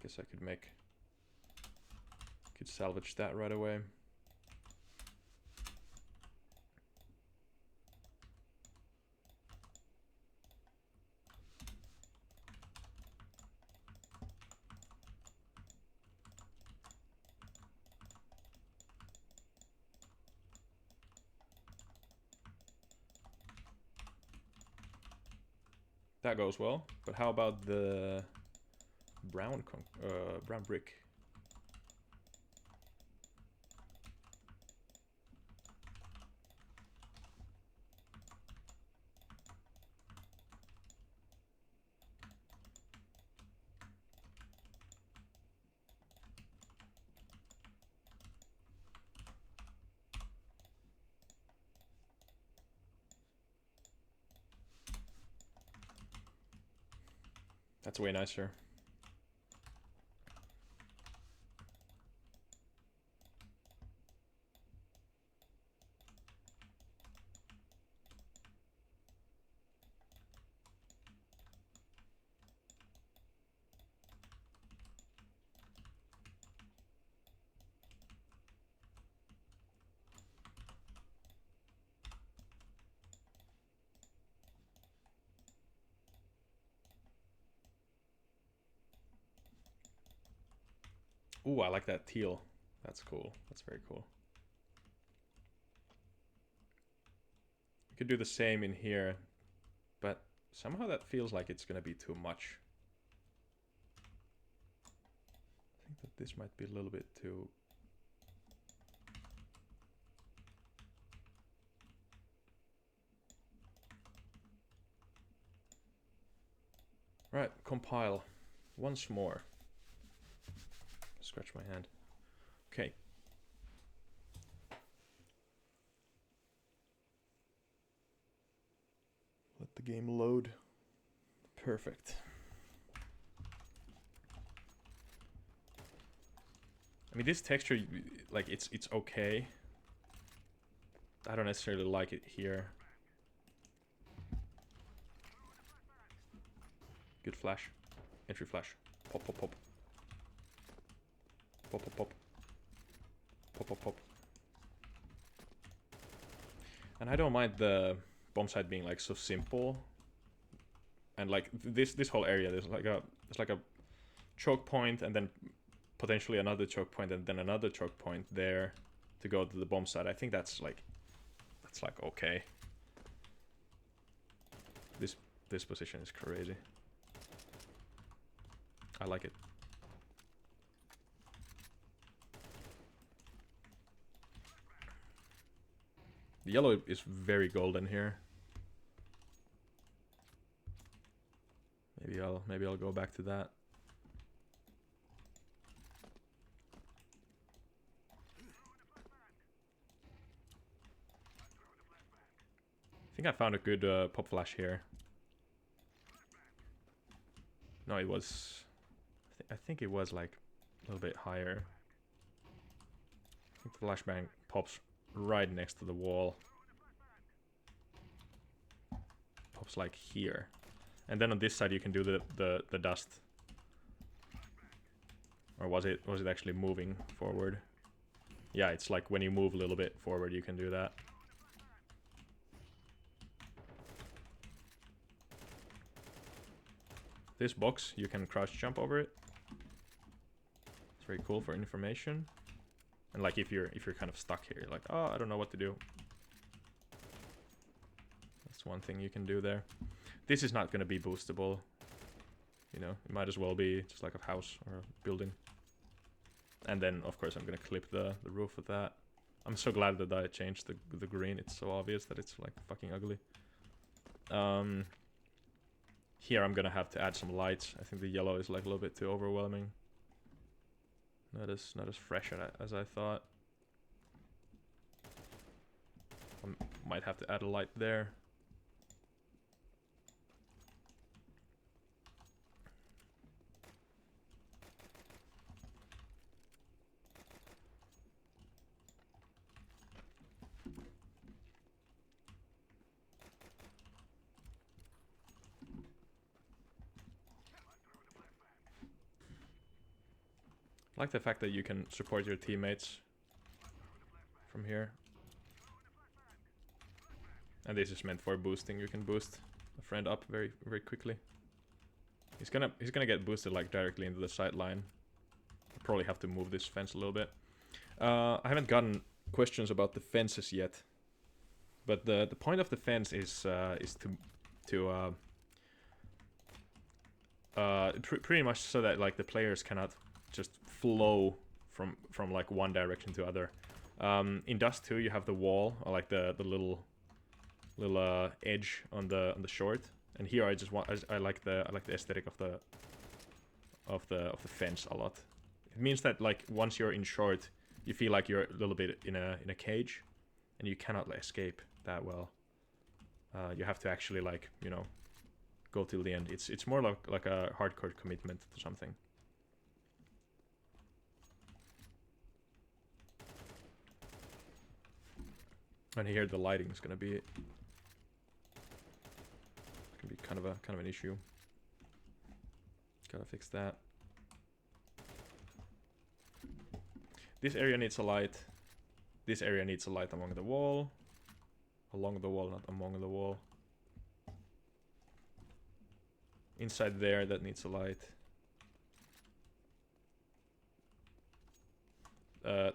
Speaker 1: Guess I could salvage that right away. That goes well, but how about the brown brick? That's way nicer. Ooh, I like that teal. That's cool. That's very cool. You could do the same in here, but somehow that feels like it's gonna be too much. I think that this might be a little bit too... Right, compile once more. Scratch my hand. Okay. Let the game load. Perfect. I mean, this texture, like, it's okay. I don't necessarily like it here. Good flash. Entry flash. Pop, pop, pop. Pop, pop, pop. Pop, pop, pop. And I don't mind the bomb site being like so simple. And like this whole area, there's like a choke point and then potentially another choke point and then another choke point there to go to the bomb site. I think that's like okay. This position is crazy. I like it. The yellow is very golden here. Maybe I'll go back to that. I think I found a good pop flash here. No, it was... I think it was like a little bit higher. I think the flashbang pops right next to the wall. Pops like here. And then on this side you can do the dust. Or was it actually moving forward? Yeah, it's like when you move a little bit forward you can do that. This box, you can crouch jump over it. It's very cool for information. And like if you're kind of stuck here, you're like, oh, I don't know what to do. That's one thing you can do there. This is not going to be boostable. You know, it might as well be just like a house or a building. And then, of course, I'm going to clip the roof with that. I'm so glad that I changed the green. It's so obvious that it's like fucking ugly. Here I'm gonna have to add some lights. I think the yellow is like a little bit too overwhelming. Not as fresh as I thought. I might have to add a light there. I like the fact that you can support your teammates from here. And this is meant for boosting. You can boost a friend up very quickly. He's gonna get boosted like directly into the sideline. I'll probably have to move this fence a little bit. I haven't gotten questions about the fences yet, but the point of the fence is pretty much so that like the players cannot just flow from like one direction to other. In Dust 2 you have the wall, or like the little edge on the short, and here I like the aesthetic of the fence a lot. It means that like once you're in short, you feel like you're a little bit in a cage, and you cannot escape that well. You have to actually like, you know, go till the end. It's more like a hardcore commitment to something. And here the lighting is gonna be kind of an issue. Gotta fix that. This area needs a light. This area needs a light along the wall. Along the wall, not among the wall. Inside there, that needs a light.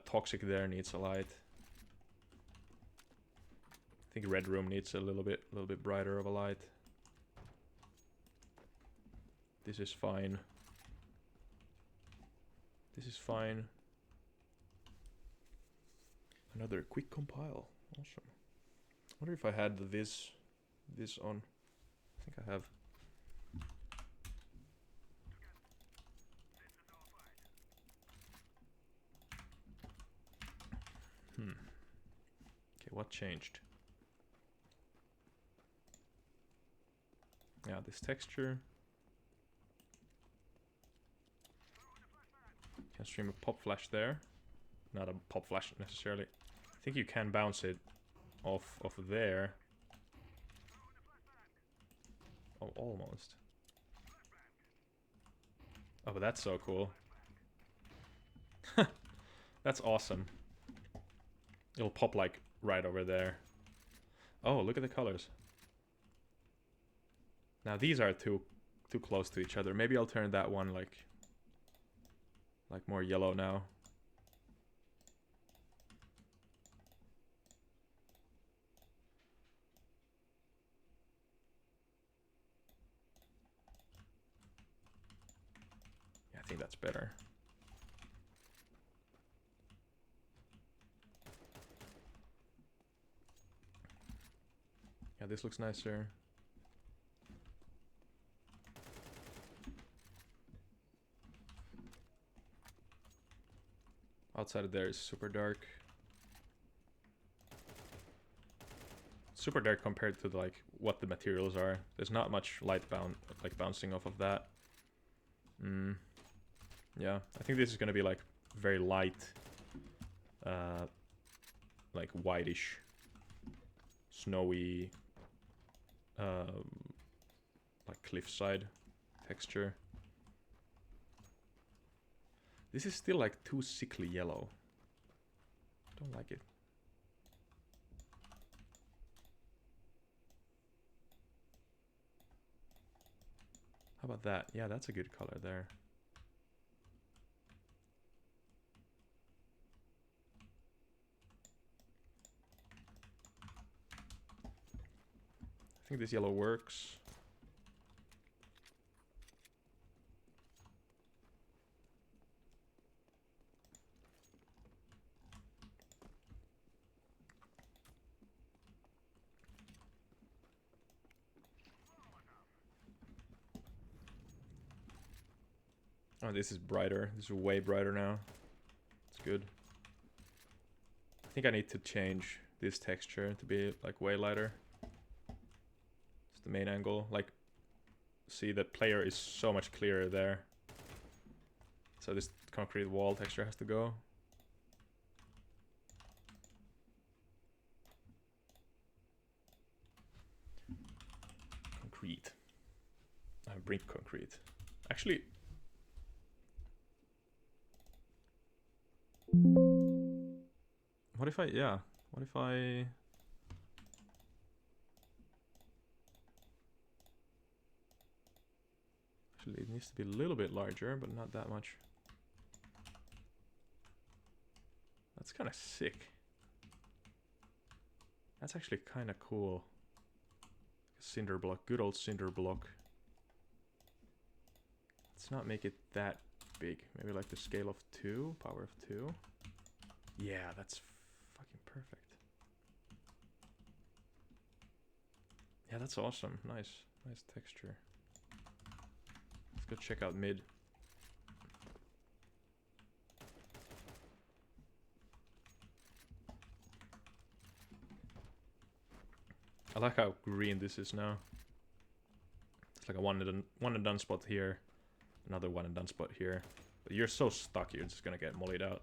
Speaker 1: Toxic there needs a light. I think red room needs a little bit brighter of a light. This is fine. This is fine. Another quick compile. Awesome. I wonder if I had the this on. I think I have. Okay, what changed? Yeah, this texture. Can stream a pop flash there. Not a pop flash necessarily. I think you can bounce it off of there. Oh, almost. Oh, but that's so cool. That's awesome. It'll pop like right over there. Oh, look at the colors. Now these are too close to each other. Maybe I'll turn that one like more yellow now. Yeah, I think that's better. Yeah, this looks nicer. Outside of there is super dark. Super dark compared to like what the materials are. There's not much light bouncing off of that. Yeah, I think this is gonna be like very light, like whitish, snowy, like cliffside texture. This is still like too sickly yellow. Don't like it. How about that? Yeah, that's a good color there. I think this yellow works. Oh, this is brighter. This is way brighter now. It's good. I think I need to change this texture to be like way lighter. It's the main angle. Like, see, the player is so much clearer there. So this concrete wall texture has to go. Concrete. Brink concrete. Actually, what if I, yeah, what if I... Actually, it needs to be a little bit larger, but not that much. That's kind of sick. That's actually kind of cool. Cinder block, good old cinder block. Let's not make it that big. Maybe like the scale of 2, power of 2. Yeah, that's fucking perfect. Yeah, that's awesome. Nice, nice texture. Let's go check out mid. I like how green this is now. It's like a one and done spot here, another one and done spot here. But you're so stuck, you're just gonna get mollied out.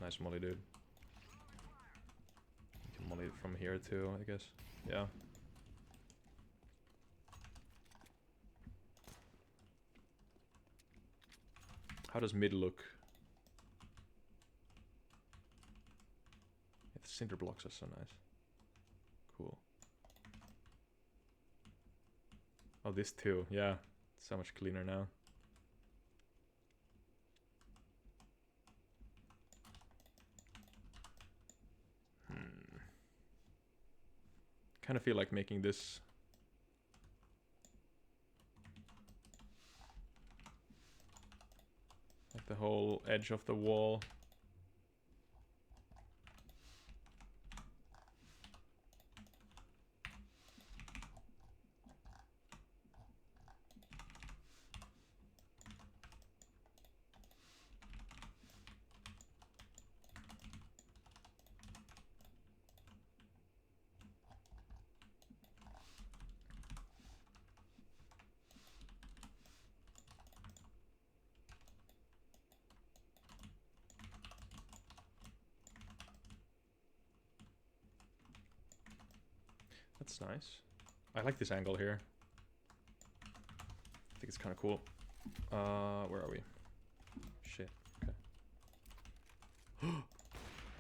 Speaker 1: Nice molly, dude. You can molly it from here too, I guess. Yeah. How does mid look? Yeah, the cinder blocks are so nice. Cool. Oh, this too. Yeah, it's so much cleaner now. Kind of feel like making this like the whole edge of the wall. That's nice. I like this angle here. I think it's kind of cool. Where are we? Shit. Okay.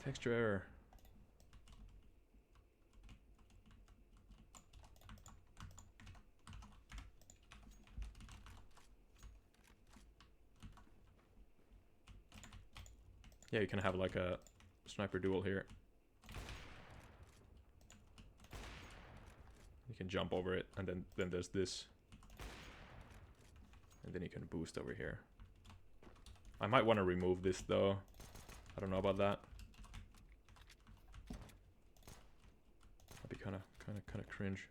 Speaker 1: Texture error. Yeah, you can have like a sniper duel here. You can jump over it, and then there's this. And then you can boost over here. I might want to remove this though. I don't know about that. That'd be kind of cringe.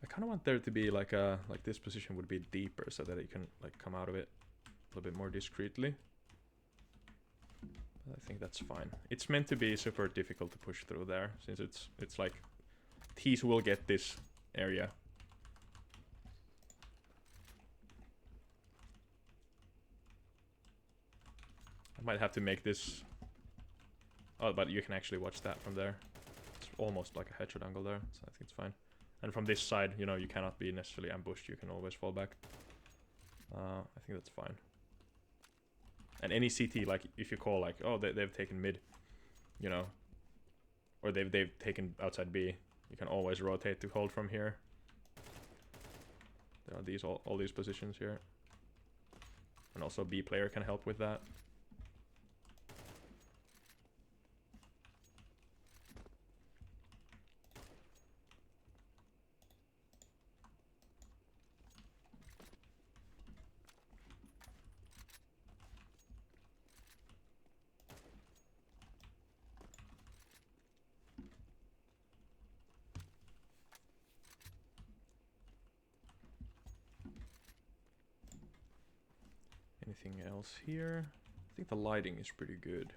Speaker 1: I kind of want there to be like a this position would be deeper so that you can like come out of it a little bit more discreetly. But I think that's fine. It's meant to be super difficult to push through there since it's like T's will get this area. I might have to make this. Oh, but you can actually watch that from there. It's almost like a headshot angle there, so I think it's fine. And from this side, you know, you cannot be necessarily ambushed. You can always fall back. I think that's fine. And any CT, like if you call like, oh, they've taken mid, you know, or they've taken outside B, you can always rotate to hold from here. There are these all these positions here, and also B player can help with that. Anything else here? I think the lighting is pretty good.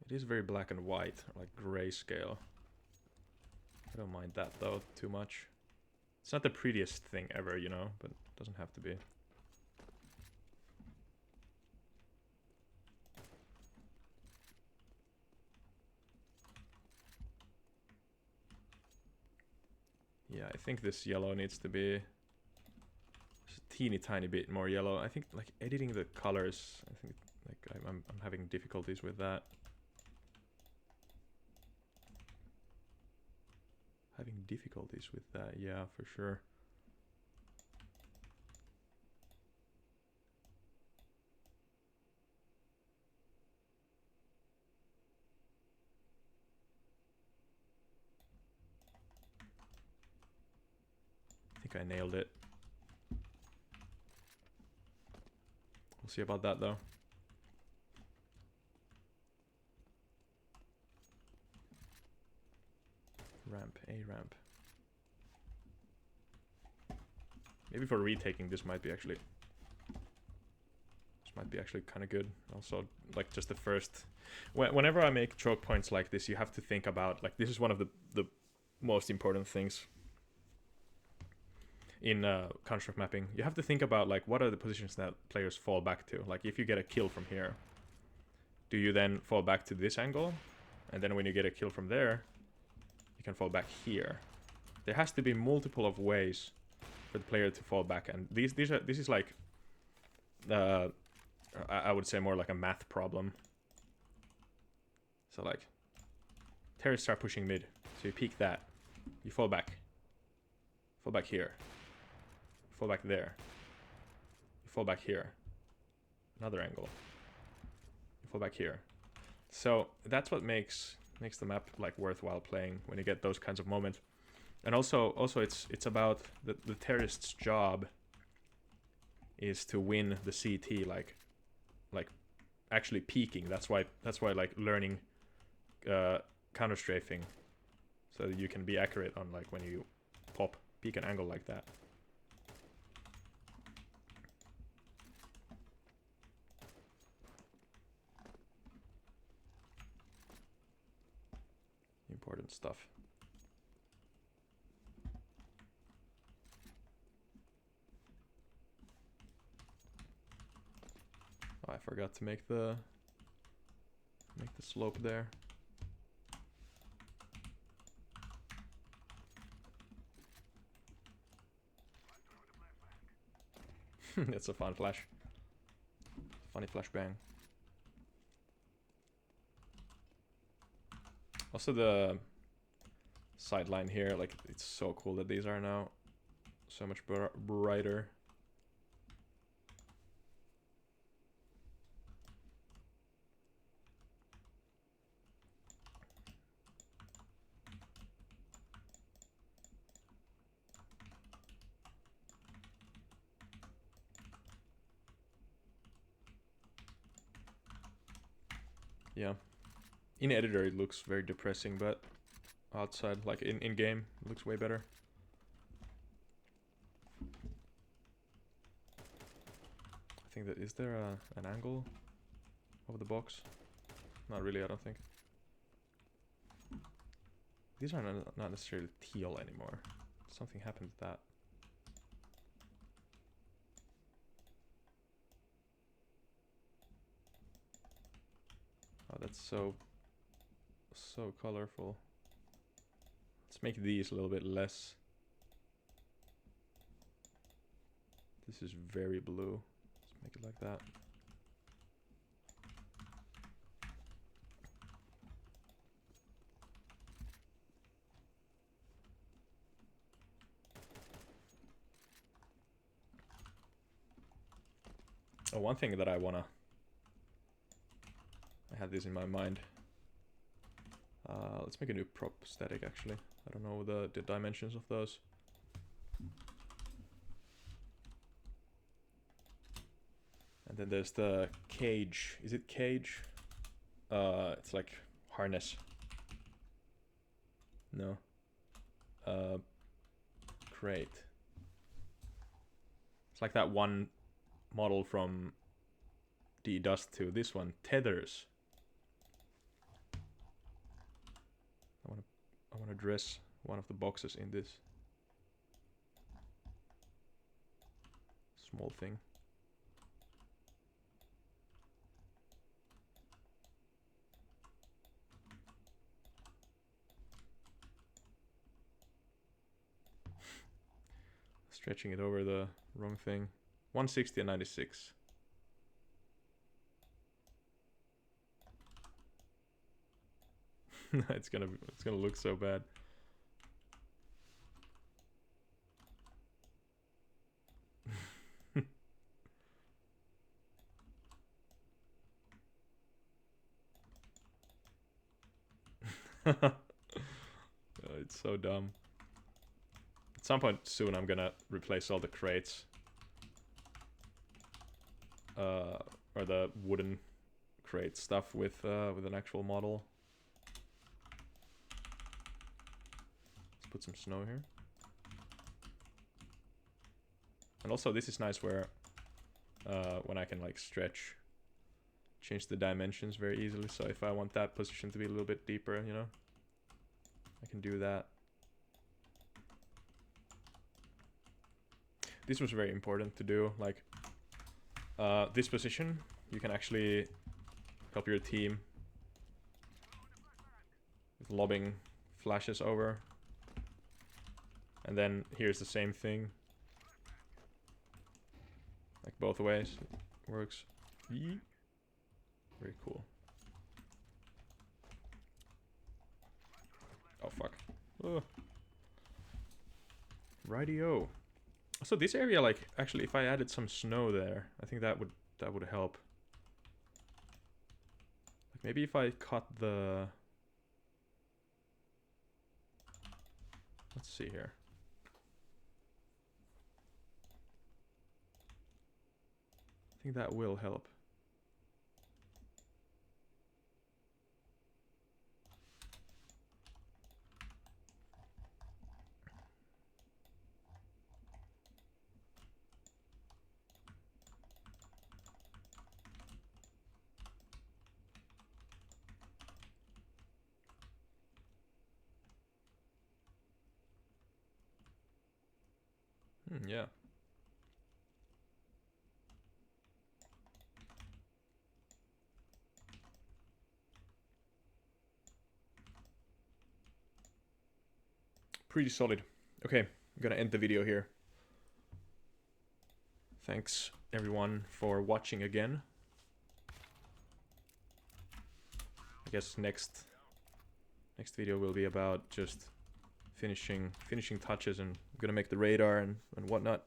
Speaker 1: It is very black and white, like grayscale. I don't mind that though too much. It's not the prettiest thing ever, you know, but it doesn't have to be. Yeah, I think this yellow needs to be just a teeny tiny bit more yellow. I think like editing the colors, I think like I'm having difficulties with that. Having difficulties with that, yeah, for sure. I think I nailed it. We'll see about that though. Ramp, A ramp. Maybe for retaking this might be actually kind of good. Also, like just the first, whenever I make choke points like this, you have to think about like this is one of the most important things in construct mapping. You have to think about like what are the positions that players fall back to. Like if you get a kill from here, do you then fall back to this angle, and then when you get a kill from there, you can fall back here. There has to be multiple of ways for the player to fall back, and this is like I would say more like a math problem. So like terrorists start pushing mid, so you peek that, you fall back here, you fall back there, you fall back here, another angle, you fall back here. So that's what makes the map like worthwhile playing, when you get those kinds of moments. And also it's about the terrorist's job is to win the CT, like actually peeking. That's why like learning counter strafing, so that you can be accurate on like when you peek an angle like that. Important stuff. Oh, I forgot to make the slope there. It's a fun flash. Funny flashbang. Also the sideline here, like it's so cool that these are now so much brighter. Yeah. In editor it looks very depressing, but outside, like in game, it looks way better. I think that is there an angle of the box? Not really, I don't think. These are not necessarily teal anymore. Something happened to that. Oh, that's so colorful. Let's make these a little bit less. This is very blue. Let's make it like that. Oh, one thing that I had this in my mind. Let's make a new prop static actually. I don't know the dimensions of those. And then there's the cage. Is it cage? It's like harness. No. Crate. It's like that one model from D-Dust 2. This one, tethers. I wanna dress one of the boxes in this small thing. Stretching it over the wrong thing. 160 and 96. It's gonna look so bad. It's so dumb. At some point soon I'm gonna replace all the crates. Or the wooden crate stuff with an actual model. Let's put some snow here. And also this is nice where when I can like change the dimensions very easily. So if I want that position to be a little bit deeper, you know, I can do that. This was very important to do, like this position, you can actually help your team with lobbing flashes over. And then here's the same thing. Like both ways, it works. Very cool. Oh fuck. Ugh. Rightio. So this area, like, actually, if I added some snow there, I think that would help. Like maybe if I cut the. Let's see here. I think that will help. Yeah. Pretty solid. Okay, I'm gonna end the video here. Thanks everyone for watching again. I guess next video will be about just finishing touches, and I'm gonna make the radar and whatnot.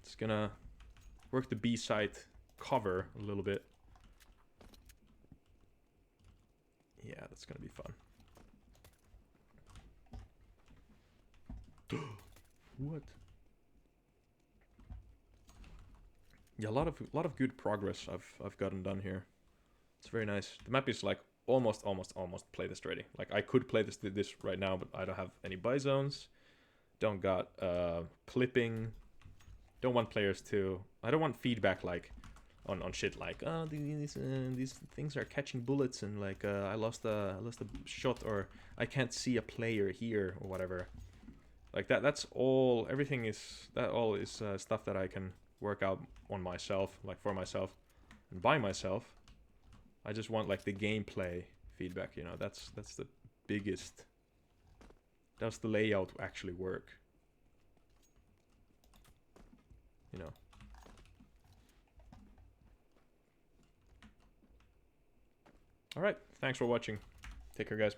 Speaker 1: It's gonna work the B-side cover a little bit. Yeah, that's gonna be fun. What? Yeah, a lot of good progress I've gotten done here. It's very nice. The map is like almost play this ready. Like I could play this right now, but I don't have any buy zones. Don't got clipping. Don't want players to. I don't want feedback like on shit like these things are catching bullets and like I lost a shot or I can't see a player here or whatever. Like that's all. Everything is that all is stuff that I can work out on myself, like for myself and by myself. I just want like the gameplay feedback, you know. That's the biggest. Does the layout actually work? You know. All right. Thanks for watching. Take care, guys.